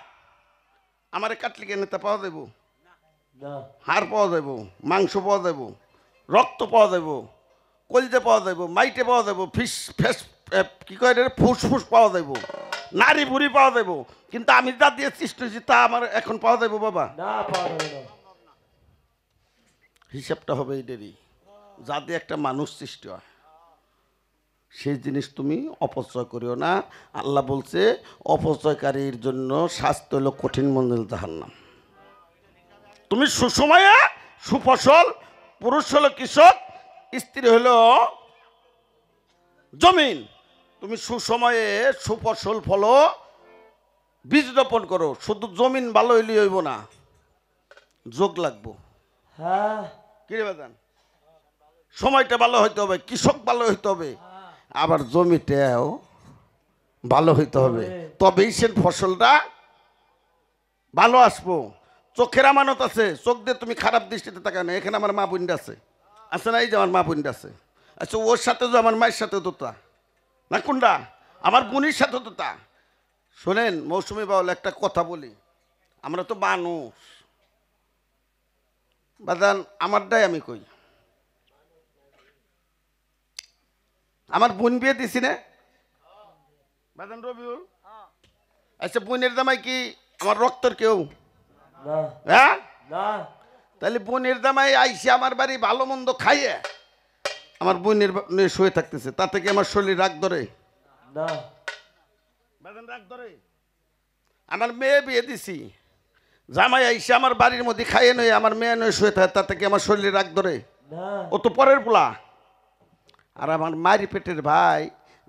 আমার কাটলিকে নেতা পাওয়া যাব, না হাড় পাওয়া যাব, মাংস পাওয়া যাব, রক্ত পাওয়া যাব, কলিজা পাওয়া যাব, মাইটে পাওয়া যাব, ফিস ফেস কি কয় রে, ফুসফুস পাওয়া যাব, নারী বুড়ি পাওয়া যাব, কিন্তু আমি যা দিয়ে সৃষ্টি হয়েছি তা আমার এখন পাওয়া যাব বাবা? না পাওয়া যাবে না। হিসাবটা হবে এই দেরি। যা দিয়ে একটা মানুষ সৃষ্টি হয় সেই জিনিস তুমি অপচয় করিও না। আল্লাহ বলছে অপচয়কারীর জন্য শাস্তি হলো কঠিন মঞ্জিল জাহান্নাম। তুমি সুসময়ে সুফসল, পুরুষ হলো কৃষক, স্ত্রী হলো জমিন, তুমি সুসময়ে সুফসল ফলো বীজ রোপণ করো। শুধু জমিন ভালো হইলে হইব না, যোগ লাগবো। হ্যাঁ কিরে বাজান, সময়টা ভালো হইতে হবে, কৃষক ভালো হইতে হবে, আবার জমিটাও ভালো হইতে হবে, তবেই সে ফসলটা ভালো আসবো। চোখের আমানত আছে, চোখ দিয়ে তুমি খারাপ দৃষ্টিতে তাকায় না। এখানে আমার মা বোনটা আছে, আছে না? এই যে আমার মা বোনটা আছে। আচ্ছা, ওর সাথে তো আমার মায়ের সাথে তো তা না, কোনটা? আমার বোনের সাথে তো তা। শোনেন মৌসুমী বাউল, একটা কথা বলি, আমরা তো মানুষ বাজান, আমারটাই আমি কই। আমার বোন বিয়ে দিছি না বাজান রবিউল? আচ্ছা, বোনের জামাই কি আমার রক্তর কেউ? না হ্যাঁ, না তাহলে বোনের জামাই আইসে আমার বাড়ি ভালো মন্দ খাইয়ে আমার বোনের নিয়ে শুয়ে থাকতেছে, তা থেকে আমার শরীর রাগ ধরে না বাজান? রাগ ধরে? আমার মেয়ে বিয়ে দিছি, জামাই আইসে আমার বাড়ির মধ্যে খাইয়ে নয় আমার মেয়ে নয় শুয়ে থাকে, তা থেকে আমার শরীরে রাগ ধরে? না ও তো পরের পোলা। আর আমার মারি পেটের ভাই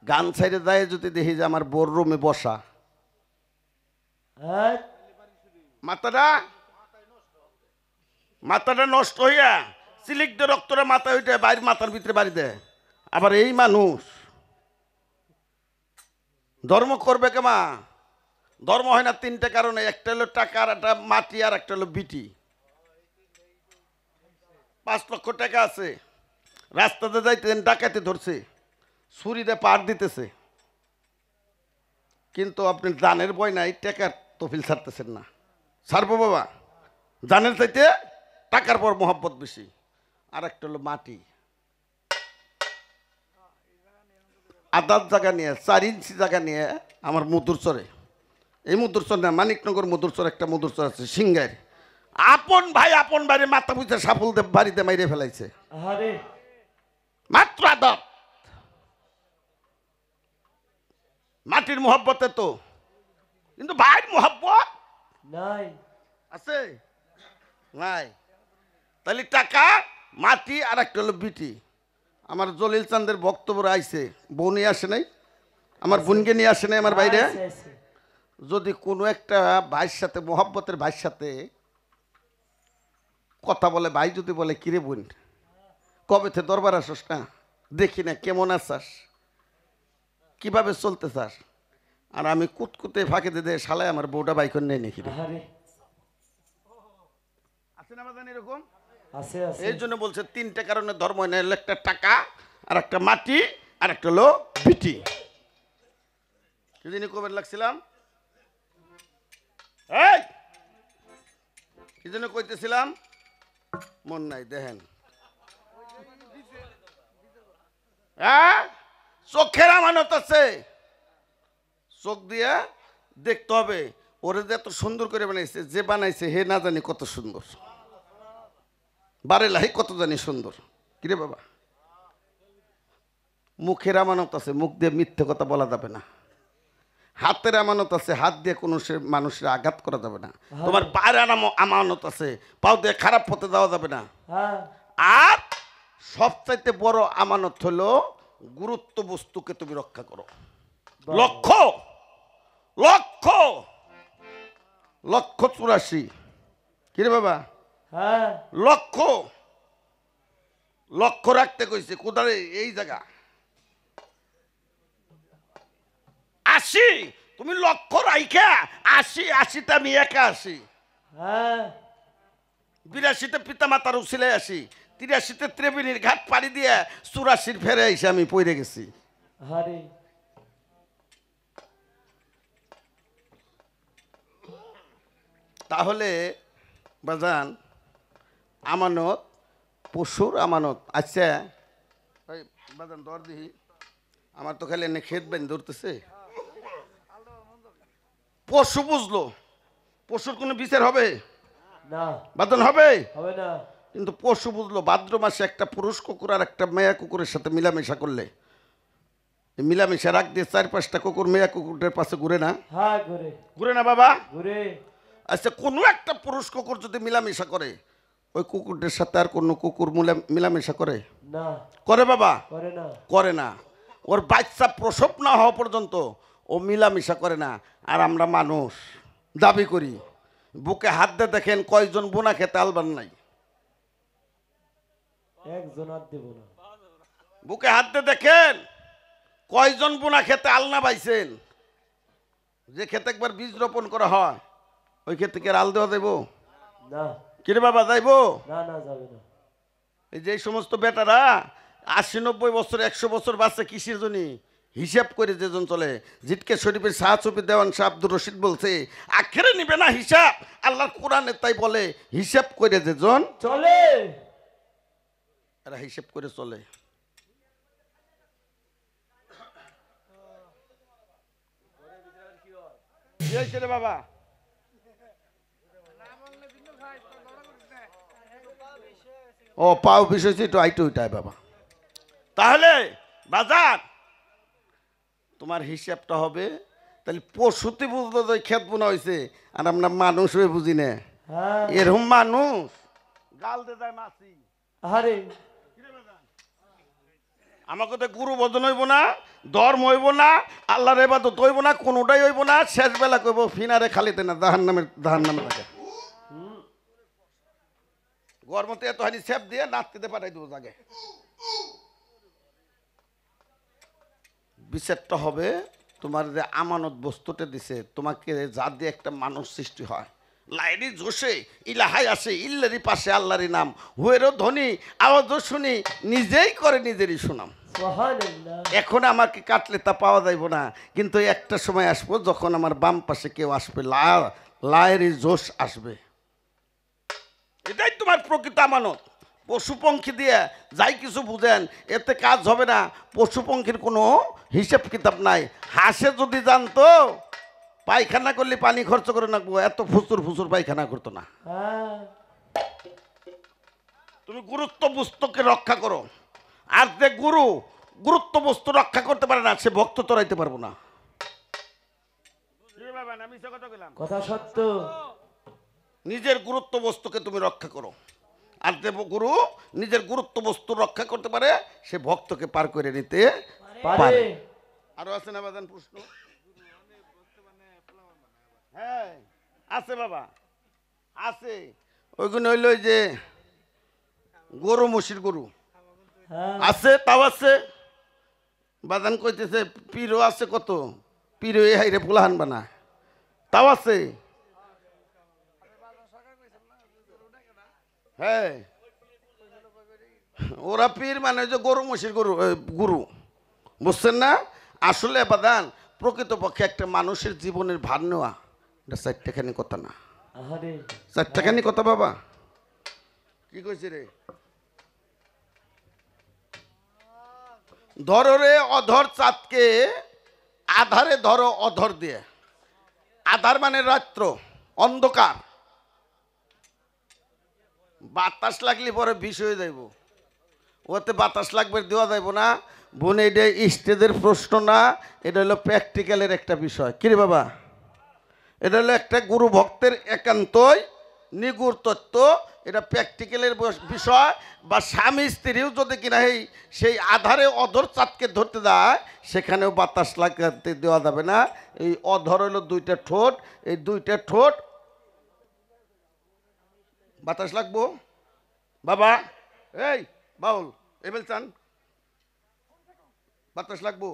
গান সাইডে যায় যদি দেখি যে আমার বোর রুমে বসা, হ্যাঁ মাথাটা নষ্ট হইয়া সিলিক দিয়ে রক্তটা মাথায় উঠে বাইরে মাথার ভিতরে বাড়ি দেয়। আবার এই মানুষ ধর্ম করবে কেমা? ধর্ম হয় না 3টে কারণে, একটা হলো টাকা, আর একটা মাটি, আর একটা হলো বিটি। 5 লক্ষ টাকা আছে, রাস্তাতে যাইতেন ডাকাতি ধরছে, ছুরিতে পাড় দিতেছে, কিন্তু আপনি জানের বই নাই, টাকার তফিল ছাড়তেছেন না। ছাড়বো বাবা, জানের চাইতে টাকার পর মহব্বত বেশি। আর একটা হলো মাটি, আদার জায়গা নিয়ে 4 ইঞ্চি জায়গা নিয়ে আমার মধুরচরে, এই মধুরচর না, মানিকনগর মধুরচর একটা মধুরচর আছে সিংগার, আপন ভাইরে মাথা বুঝে সাফল দেব বাড়িতে মাইরে ফেলাইছে, আরে মাত্র আদত। মাটির মোহব্বতে তো, কিন্তু ভাইয়ের মোহব্বত নাই আছে নাই। তাহলে টাকা, মাটি, আর একটা হলো বিটি। আমার জলিল চাঁদের বক্তব্য আইছে, বউ নিয়ে আসে নাই, আমার বোনকে নিয়ে আসে নাই আমার বাইরে। আছে, আছে। যদি কোনো একটা ভাইয়ের সাথে, মোহব্বতের ভাইয়ের সাথে কথা বলে, ভাই যদি বলে কিরে বোন কবে থেকে দরবার আসস না, দেখি না কেমন আসাস, কিভাবে চলতে চাস, আর আমি কুতকুতে ফাঁকে দিয়ে শালায় আমার বউটা বাইকন নেই নাকি রে। আরে আছে না বাজান এরকম? আছে, আছে। এই জন্য বলছে 3টে কারণে ধর্ম হয় না, হলো একটা টাকা, আর একটা মাটি, আর একটা হলো বিটি। সেদিনই কবে লাগছিলাম, এই কি জন্য কইতেছিলাম মন নাই, দেখেন হ্যাঁ, চোখের আমানত আছে, চোখ দিয়ে দেখতে হবে। ওরে যে এত সুন্দর করে বানাইছে, যে বানাইছে হে না জানি কত সুন্দর, বারে লাহি কত জানি সুন্দর। কিরে বাবা, মুখের আমানত আছে, মুখ দিয়ে মিথ্যে কথা বলা যাবে না। হাতের আমানত আছে, হাত দিয়ে কোনো মানুষের আঘাত করা যাবে না। তোমার পায়ের আমানত আছে, পাও দিয়ে খারাপ পথে যাওয়া যাবে না। হ্যাঁ আর সবচাইতে বড় আমানত হলো গুরুত্ব বস্তুকে তুমি রক্ষা করো। লক্ষ্য লক্ষ্য লক্ষ্য 84। কিরে বাবা, হ্যাঁ লক্ষ্য লক্ষ্য রাখতে কইছে, কোদারে এই জায়গা 80, তুমি লক্ষ্য রাইখা 80তে আমি একা আসি, হ্যাঁ 82তে পিতা মাতার উছিলে আসি, 83তে ত্রিবেণীর ঘাট পাড়ি দিয়ে 84 ফেরে এসে আমি পড়ে গেছি। আরে তাহলে বাজান, আমানত পশুর আমানত। আচ্ছা ওই বাজান দর দিহি, আমার তো খালি এনে খেত বেন ধরতেছে। পশু বুঝলো, পশুর কোনো বিচার হবে না, বাদন হবে, হবে না। কিন্তু পশু বুঝলো ভাদ্র মাসে একটা পুরুষ কুকুর আর একটা মেয়া কুকুরের সাথে মিলামেশা করলে, এই মিলামেশা রাখ দিয়ে 4-5টা কুকুর মেয়া কুকুরের পাশে ঘুরে না, হ্যাঁ ঘুরে ঘুরে না বাবা? ঘুরে। আচ্ছা, কোনো একটা পুরুষ কুকুর যদি মিলামেশা করে, ওই কুকুরদের সাথে আর কোনো কুকুর মিলামেশা করে? না করে বাবা? করে না। করে না। ওর বাচ্চা প্রসব না হওয়া পর্যন্ত ও মিলামেশা করে না। আর আমরা মানুষ দাবি করি, বুকে হাত দিয়ে দেখেন কয়জন বোনা খেতে আলবান নাই? একজন আর দেব না। বুকে হাত দিয়ে দেখেন কয়জন বোনা খেতে আলনা পাইছেন? যে খেতে একবার বীজ রোপণ করা হয়, ওই ক্ষেত্রে কি আর আল দেওয়া দেবো? না কিরে বাবা, যাইবো? না না যাবে না। এই যে সমস্ত বেটারা 80-90 বছর 100 বছর বাচ্চা কিসের জন্য? হিসাব করে যেজন চলে। জিটকে শরীফের শাহ চফি দেওয়ান শাহ আব্দুর রশিদ বলছে, আখেরে নিবে না হিসাব, আল্লাহর কোরআনে তাই বলে হিসাব করে যেজন চলে। এরা হিসাব করে চলে। কি হয়েছে রে বাবা? ও পাও বিষয় একটু আইটু উঠায় বাবা। তাহলে বাজার তোমার হিসাবটা হবে। তাহলে পশুতে বুঝলো যে ক্ষেত বোনা হয়েছে, আর আমরা মানুষ হয়ে বুঝি না। হ্যাঁ এরকম মানুষ গাল দে যায় মাছি। আরে আমাকে তো গুরু বদন হইব না, ধর্ম হইব না, আল্লাহর ইবাদত হইব না, কোনোটাই হইব না। শেষ বেলা কইব ফিনারে খালিতে না, জাহান্নামে থাকে। গরমতে এত হানি সেপ দিয়ে নাচতে পাঠাই দেবো জাগে। বিচারটা হবে তোমার যে আমানত বস্তুটা দিছে তোমাকে, যা দিয়ে একটা মানুষ সৃষ্টি হয়, লাইরি জোশে ইলাহাই আসে ইল্লারি পাশে আল্লাহরই নাম হুয়েরও ধনী আওয়াজও শুনি নিজেই করে নিজেরই সুনাম। সুবহানাল্লাহ। এখন আমাকে কাটলে তা পাওয়া যাইব না, কিন্তু একটা সময় আসবো যখন আমার বাম পাশে কেউ আসবে, লায়েরই জোশ আসবে। এটাই তোমার প্রকৃত আমানত। পশু পঙ্খী দিয়ে যাই কিছু বুঝেন, এতে কাজ হবে না। পশু পঙ্খীর কোনো হিসেব কিতাব নাই। হাঁসে যদি জানতো পায়খানা করলে পানি খরচ করে রাখবো, এত ফুসুর ফুসুর পায়খানা করতো না। হ্যাঁ তুমি গুরুত্ব বস্তুকে রক্ষা করো, আর যে গুরু গুরুত্ব বস্তু রক্ষা করতে পারে না, সে ভক্ত তোরাইতে পারবো না। কথা সত্য। নিজের গুরুত্ব বস্তুকে তুমি রক্ষা করো, আর যে গুরু নিজের গুরুত্ব বস্তু রক্ষা করতে পারে, সে ভক্তকে পার করে নিতে পারে। পারে। আরো আছে না বাদান প্রশ্ন? হ্যাঁ আছে বাবা, আছে। ওইগুলো হইল ওই যে গরু মসির গরু হ্যাঁ আছে, তাও আছে। বাদান কইতেছে পীরও আছে, কত পীরও এই হাইরে পোলাহান বানা, তাও আছে। হ্যাঁ ওরা পীর মানে ওই যে গরু মসির গরু গুরু, বুঝছেন না? আসলে বাদান প্রকৃতপক্ষে একটা মানুষের জীবনের ভার নেওয়া এটা চারটাখানি কথা না। আহারে চারটাখানি কথা বাবা। কি কইছি রে? ধরো রে অধর চাঁদকে আধারে ধরো অধর দিয়ে। আধার মানে রাত্র, অন্ধকার। বাতাস লাগলে পরে বিষ হয়ে যাইব, ওতে বাতাস লাগবে দেওয়া যাইব না। বোন এটা স্টেজের প্রশ্ন না, এটা হলো প্র্যাকটিক্যালের একটা বিষয়। কিরে বাবা, এটা হলো একটা গুরু ভক্তের একান্তই নিগুড় তত্ত্ব। এটা প্র্যাকটিক্যালের বিষয়। বা স্বামী স্ত্রীও যদি কিনা সেই আধারে অধর চাঁদকে ধরতে দেয়, সেখানেও বাতাস লাগাতে দেওয়া যাবে না। এই অধর হলো দুইটা ঠোঁট, এই দুইটা ঠোঁট বাতাস লাগবো বাবা। এই বাউল এবেল চান বাতাস লাগবো।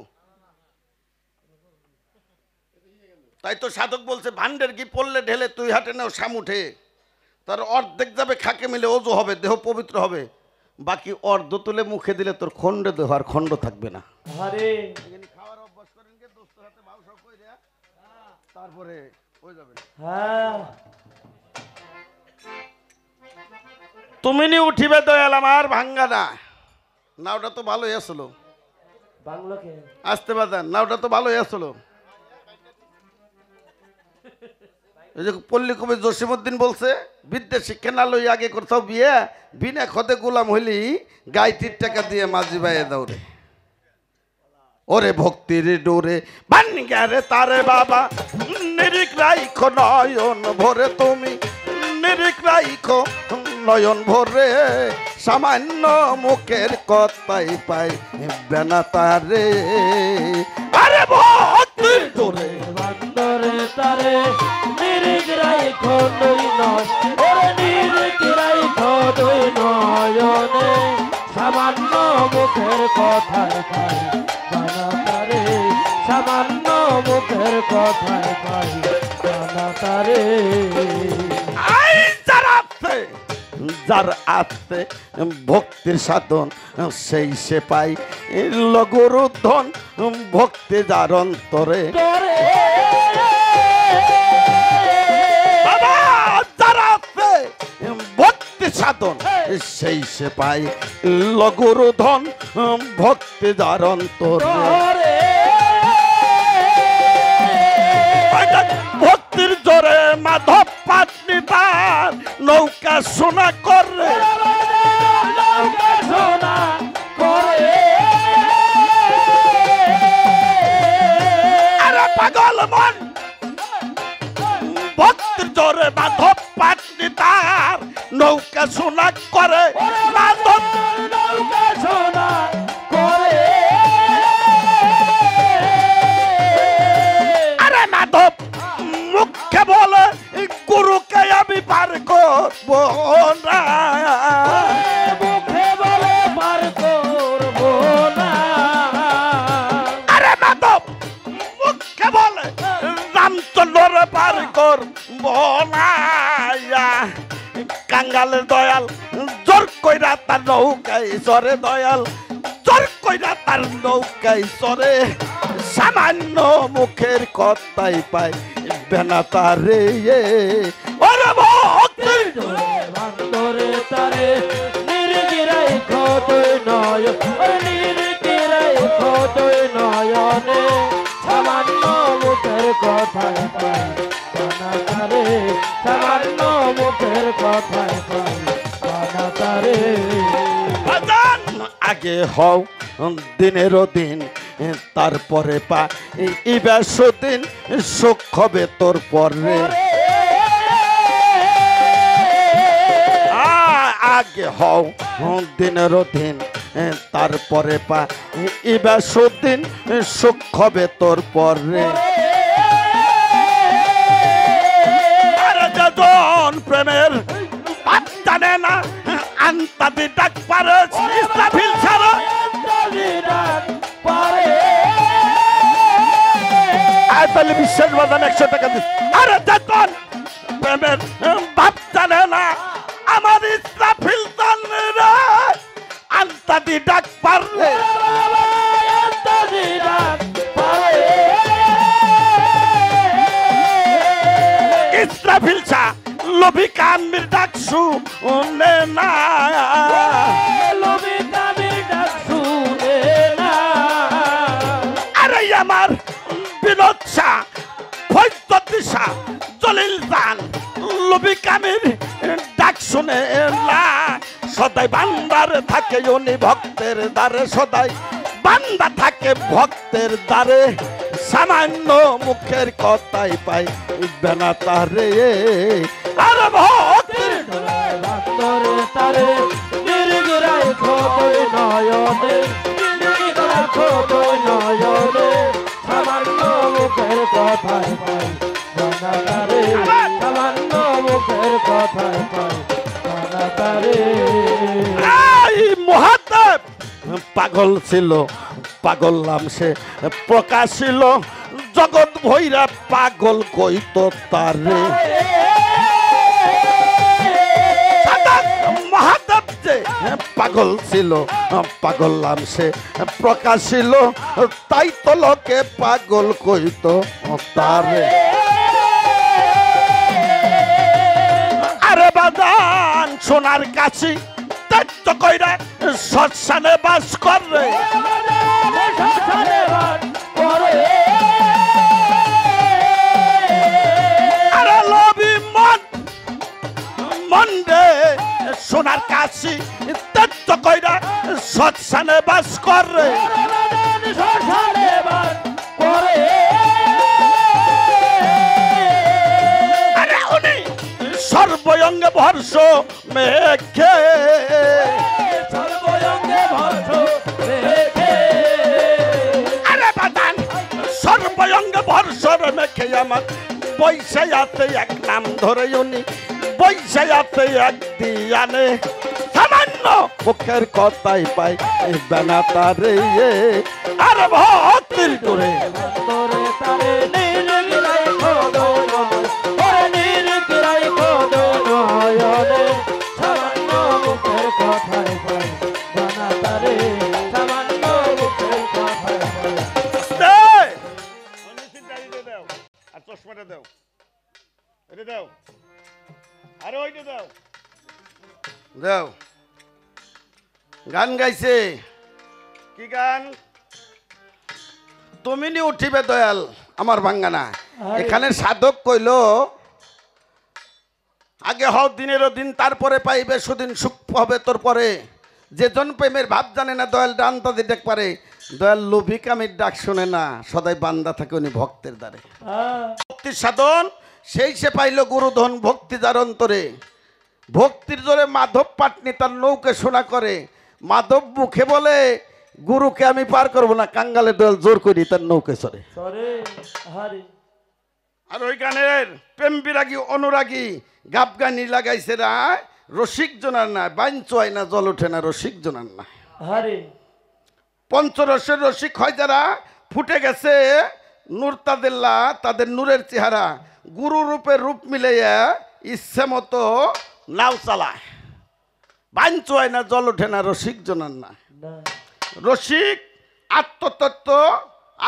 তাই তো সাধক বলছে ভান্ডের কি পড়লে ঢেলে তুই হাটে নাও শাম উঠে। তার অর্ধেক যাবে খাকে মিলে ওজু হবে, দেহ পবিত্র হবে। বাকি অর্ধ তুলে মুখে দিলে তোর খণ্ডে দেহ আর খণ্ড থাকবে না। আহারে খাওয়ার অভ্যাস করেন কে দোস্তের হাতে ভাও সব কই দেয়া, তারপরে হয়ে যাবে। হ্যাঁ তুমি নি উঠিবে দয়াল আমার ভাঙ্গা না। নাওটা তো ভালোই আসলো, বাংলাকে আসতে বাদান নাওটা তো ভালোই আসলো। এই যে পল্লী কবি জসিমউদ্দিন বলছে, বিদ্যা শিক্ষা না লই আগে করতাও বিয়ে, বিনা খদে গোলাম হইলি গাইতির টাকা দিয়ে মাঝি বাইয়ে দৌড়ে। ওরে ভক্তির ডোরে বান্নিগারে তারে বাবা, নিরিক রাইখো নয়ন ভরে তুমি, নিরিক রাইখো নয়ন ভরে, সামান্য মুখের কথাই পাই বেনা তারে। আরে ভক্তির ডোরে বান্দরে তারে নিরিক রাইখো দুই নয়, ওরে নিরিক রাইখো দুই নয়নে, সামান্য মুখের কথায় পাই বানা তারে, সামান্য মুখের কথায় পাই বানা তারে। আই যারা আছে, যার আছে ভক্তির সাধন সেই সে পাই লঘুর ধন, ভক্তি যার অন্তরে। বাবা যারা আছে ভক্তি সাধন সেই সে পাই লঘুর ধন, ভক্তি যার অন্তরে। ভক্তির জোরে মাধব পাটনি তার নৌকা সোনা করে, নৌকা সোনা করে। আরে পাগল মন ভক্তির জোরে মাধব পাটনি তার নৌকা সোনা করে, মাধব নৌকা সোনা করে। আরে মাধব মুখে বলে গুরুকে আমি পার করবো না, মুখে বলে পার করবো না। আরে মাধব মুখে বলে রামচন্দ্র পার কর বনায়া কাঙ্গালের দয়াল জোর কইরা তার নৌকায় চরে দয়াল জোর কইরা তার নৌকায় চরে সামান্য মুখের কথাই পায় বেনা তারে ওরে ভক্তি বান্দরে তারে নির্গিরাই খোদই নয় নির্গিরাই খোদই নয়নে সামান্য মুখের কথাই পাই বানা তারে সামান্য মুখের কথাই পাই বানা তারে বাজান আগে হও দিনেরও দিন তারপরে পা ইবাসুদ্দিন সুখ হবে তোর পরে আগে হও দিনেরও দিন তারপরে পা ইবাসুদ্দিন সুখ হবে তোর পরে যখন প্রেমের পাপ জানে না আন্তাদি ডাক পারে ইসরাফিল ছাড়া তাহলে বিশ্বাস বাজান 100 টাকা দিস আরে যখন প্রেমের পাপ জানে না আমার ইসরাফিল জানে রে আন্তাদি ডাক পারে ইসরাফিল ছা লোভি কামির ডাক শুনে না লোভি কামির ডাক শুনে না আরে আমার বিনোদ শাহ ফৈজুদ্দিন শাহ জলিল জান লোভি কামির ডাক শুনে না সদাই বান্দার থাকে উনি ভক্তের দ্বারে সদাই বান্দা থাকে ভক্তের দ্বারে সামান্য মুখের কথাই পাই বেনা তারে আর ভক্তের বান্দরে তারে নির্গিরাই খোদই নয়নে নির্গিরাই খোদই নয়নে সামান্য মুখের কথাই পাই বানা তারে সামান্য মুখের কথাই পাই বানা তারে এই মহাদেব পাগল ছিল পাগল নাম সে প্রকাশিল জগৎ ভৈরা পাগল কইতো তারে মহাদেব যে পাগল ছিল পাগল নাম সে প্রকাশিল তাই তো লোকে পাগল কইতো তারে আরে বাদান সোনার কাছি তো কইরা শ্মশানে বাস করে আরে লবি মন মন্ডে সোনার কাছি তো কইরা শ্মশানে বাস করে আরে উনি সর্বঙ্গে ভর্ষ মেঘে আরে বাদান সর্বঙ্গে ভর্ষর মেঘে আমার বৈশায়াতে এক নাম ধরে উনি বৈশায়াতে এক দিয়ানে সামান্য মুখের কথাই পাই বেনা তারে আর ভক্তির করে চশমাটা দাও এটা দাও আরে ওইটা দাও দাও গান গাইছে কি গান তুমি নি উঠিবে দয়াল আমার ভাঙ্গানা এখানে সাধক কইল আগে হও দিনেরও দিন তারপরে পাইবে সুদিন সুখ হবে তোর পরে যেজন প্রেমের ভাব জানে না দয়াল ডান্তা দিতে পারে দয়াল লোভী কামির ডাক শুনে না সদাই বান্দা থাকে উনি ভক্তের দ্বারে ভক্তির সাধন সেই সে পাইল গুরুধন ভক্তি যার অন্তরে ভক্তির জোরে মাধব পাটনি তার নৌকে শোনা করে মাধব মুখে বলে গুরুকে আমি পার করবো না কাঙ্গালে দয়াল জোর করি তার নৌকে চড়ে আর ওই গানের প্রেম বিরাগী অনুরাগী গাব গানি লাগাইছে রা রসিক জনার না বাইঞ্চ হয় না জল ওঠে না রসিক জনার না পঞ্চরসের রসিক হয় যারা ফুটে গেছে নূর তাদেল্লা তাদের নূরের চেহারা গুরু রূপের রূপ মিলাইয়া ইচ্ছে মতো নাও চালায়, বাঞ্চ হয় না, জল ওঠে না, রসিক জনার না। না রসিক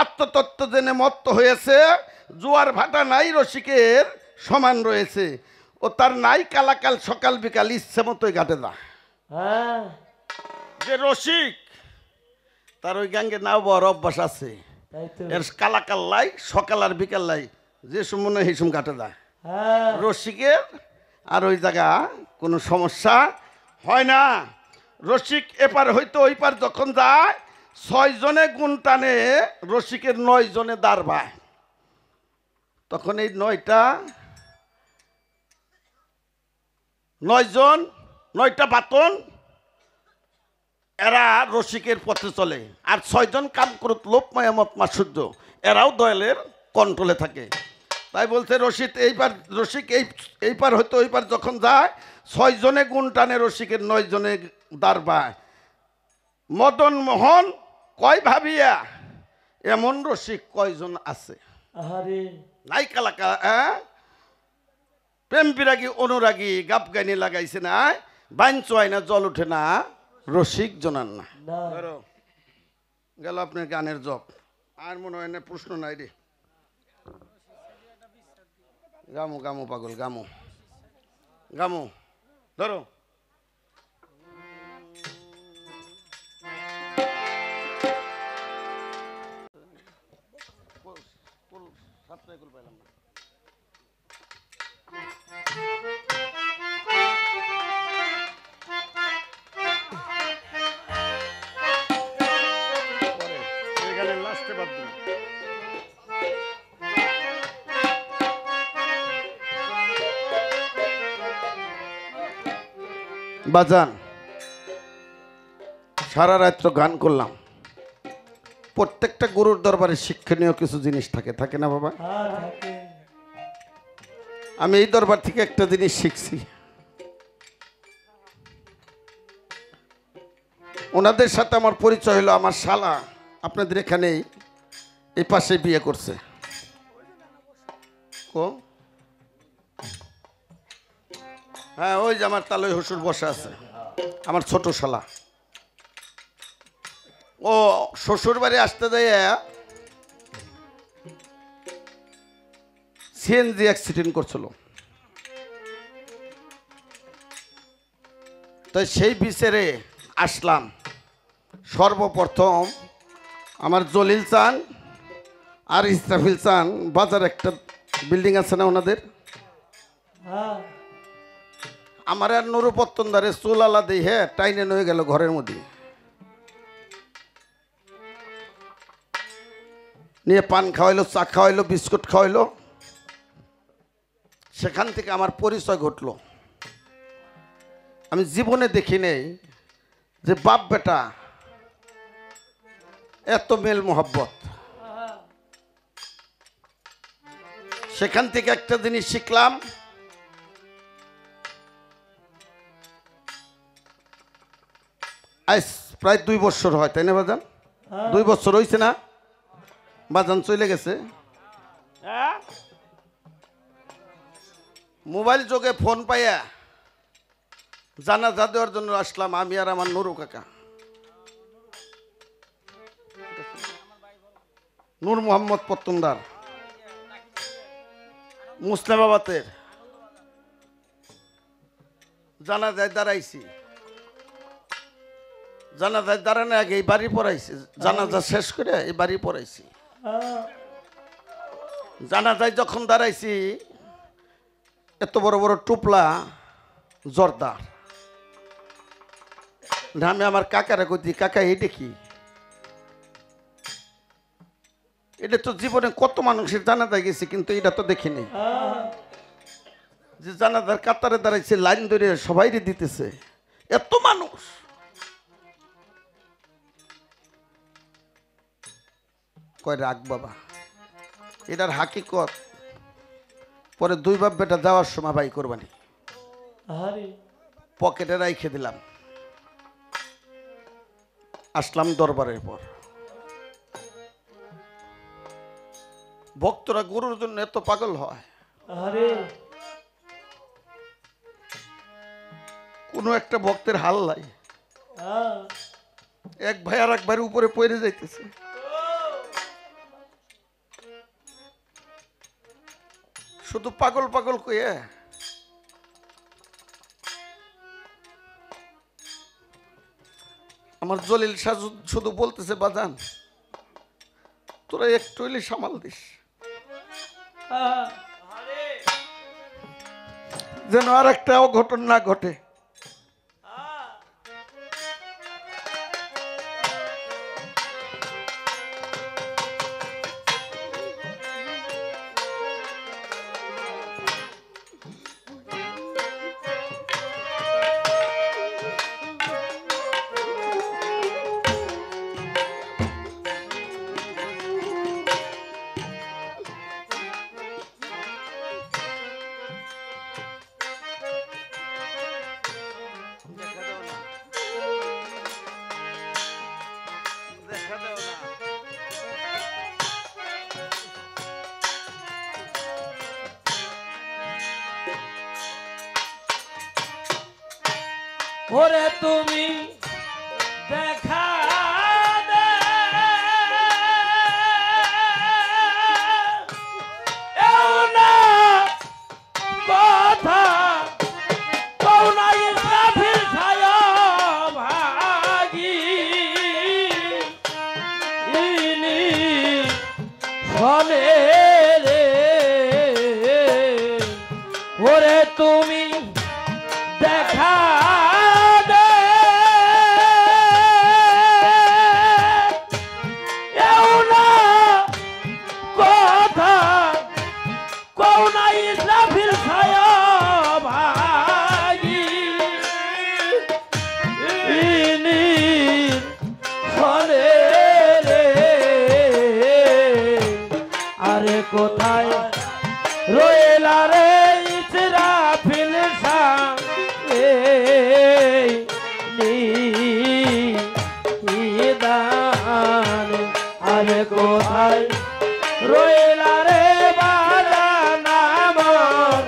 আত্মতত্ত্ব জেনে মত্ত হয়েছে, জোয়ার ভাটা নাই রসিকের সমান রয়েছে, ও তার নাই কালাকাল সকাল বিকাল ইচ্ছে মতোই ঘাটে না। হ্যাঁ যে রসিক তার ওই গ্যাঙ্গে নাও বড় অভ্যাস আছে, তাই তো এর কালাকাল লাই সকাল আর বিকাল লাই যে সময় হিসুম ঘাটে না। হ্যাঁ রসিকের আর ওই জায়গা কোনো সমস্যা হয় না। রসিক এপার হইতো ওই পার যখন যায়, 6 জনে গুণ টানে, রসিকের 9 জনে দাঁড় বায়। তখন এই 9টা 9 জন 9টা বাতন এরা রসিকের পথে চলে, আর 6 জন কাম করত লোপ মায়ামত মাসুর্য, এরাও দয়ালের কন্ট্রোলে থাকে। তাই বলছে রসিক এই পার হইতো ওই পার যখন যায়, 6 জনে গুণ টানে, রসিকের 9 জনে দাঁড় বায়। মদন মোহন কয় ভাবিয়া, এমন রসিক কয়জন আছে। আহারে নাই কালাকা প্রেম বিরাগী অনুরাগী গাপ গাইনি লাগাইছে না, বাঞ্চ হয় না, জল ওঠে না, রসিক জনান না। না গেল আপনার গানের জব। আর মনে হয় না প্রশ্ন নাই রে। গামু গামু পাগল গামু গামু ধরো। লাস্টে বাদ দিন। বাজান সারা রাত্র গান করলাম। প্রত্যেকটা গুরুর দরবারে শিক্ষণীয় কিছু জিনিস থাকে, থাকে না বাবা? হ্যাঁ থাকে আমি এই দরবার থেকে একটা জিনিস শিখছি। ওনাদের সাথে আমার পরিচয় হলো, আমার শালা আপনাদের এখানেই এই পাশে বিয়ে করছে। ও হ্যাঁ, ওই যে আমার তালই হসুর বসে আছে, আমার ছোট শালা। ও শ্বশুর বাড়ি আসতে যায় সিএনজি অ্যাক্সিডেন্ট করছিল, তাই সেই বিচারে আসলাম। সর্বপ্রথম আমার জলিল চান আর ইসরাফিল চান বাজার একটা বিল্ডিং আছে না ওনাদের, হ্যাঁ আমার আর নুরুপত্তনদারে চুল আলা দিয়ে হ্যাঁ টাইনে নয়ে গেল ঘরের মধ্যে নিয়ে, পান খাওয়াইলো, চা খাওয়াইলো, বিস্কুট খাওয়াইলো। সেখান থেকে আমার পরিচয় ঘটলো। আমি জীবনে দেখি নেই যে বাপ বেটা এত মেল মোহাব্বত। সেখান থেকে একটা জিনিস শিখলাম, আজ প্রায় 2 বছর হয়, তাই না বাজান? 2 বছর হয়েছে না বাজান? চলে গেছে। মোবাইল যোগে ফোন পাইয়া জানাজা দেওয়ার জন্য আসলাম আমি আর আমার নুরু কাকা, নূর মোহাম্মদ পত্তনদার মুসলিমাবাদের জানাজায় দাঁড়াইছি। জানাজায় দাঁড়ানো আগে এই বাড়ি পড়াইছি, জানাজা শেষ করে এই বাড়ি পড়াইছি। জানাজায় যখন দাঁড়াইছি, এত বড় বড় টুপলা জর্দার, আমি আমার কাকারা কইছি, কাকা এই দেখি, এটা তো জীবনে কত মানুষের জানাজায় গেছে কিন্তু এটা তো দেখিনি। যে জানাজার কাতারে দাঁড়াইছে, লাইন ধরে সবাই দিতেছে, এত মানুষ। কয় রাখ বাবা, এটার হাকিকত পরে 2 বাপ বেটা যাওয়ার সময় ভাই করবানি পকেটে রাইখে দিলাম। আসলাম দরবারের পর। ভক্তরা গুরুর জন্য এত পাগল হয়, আরে কোনো একটা ভক্তের হাল্লাই হ্যাঁ এক ভাই আর এক ভাইয়ের উপরে পড়ে যাইতেছে। শুধু পাগল পাগল কইয়া আমার জলিল শাহ শুধু বলতেছে, বাজান তোরা একটু হইলে সামাল দিস, হ্যাঁ যেন আর একটা অঘটন না ঘটে। ওরে তুমি দেখা দে, এও না কথা কও না ইসরাফিল ছায়া ভাগি ইনি ফলে রে। ওরে তুমি দেখা দে, এও না কথা কও না ইসরাফিল ছায়া ভাগি ইনি ফলে রে। আরে কোথায় রইলা রে ইসরাফিল নিদান, আরে কোথায় রইলা রে বাজান আমার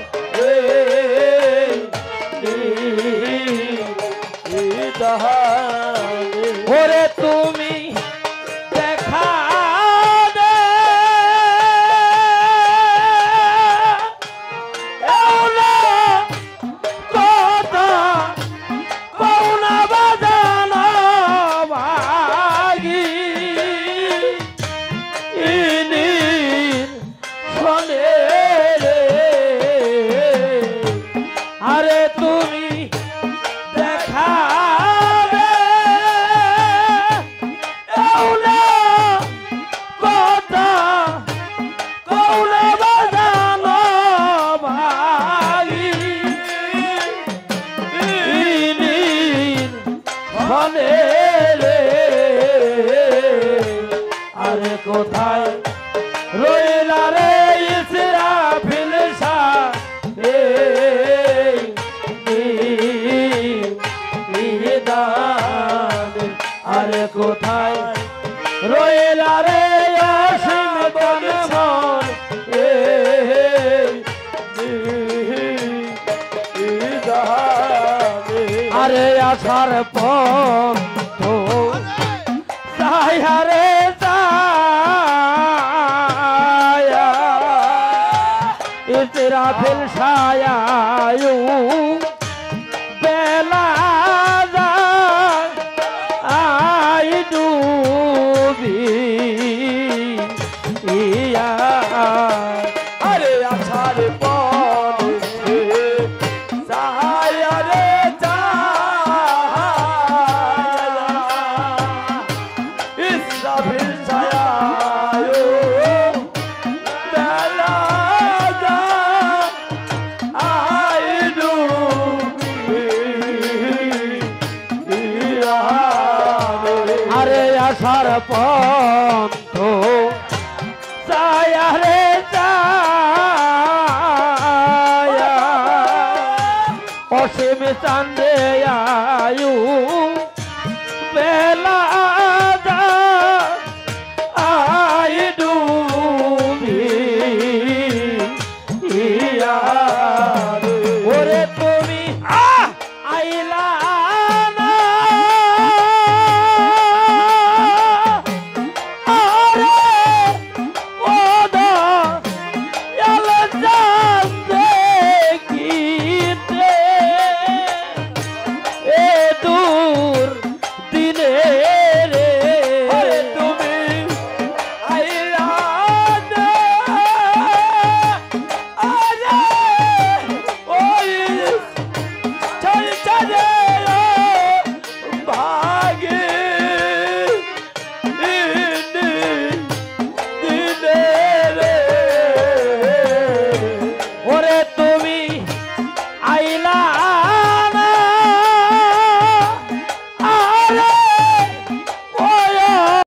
নিদান। ওরে তুমি দেখা দে, এও না কথা কও না বাজান ভাগি ইনি ফলে রে। আরে তুমি দেখা দে, এও না কথা কও না বাজান ভাগি ইনি ফলে রে। আরে কোথায় রইলা রে ইসরাফিল নিদান, আরে কোথায় রইলা রে অসীম বনমন আরে আসার পর তো সাহারে সায়া ইসরাফিল সায়ায়ু বেলা আই ডুবি ইয়া। আরে আসার পর সাহারে ইসরাফিল সায়ায়ু বেলা আই ডুবি ইয়া। আরে আসার পন্থ সায়ারে সায়া অসীম চান্দে আয়ু বেলা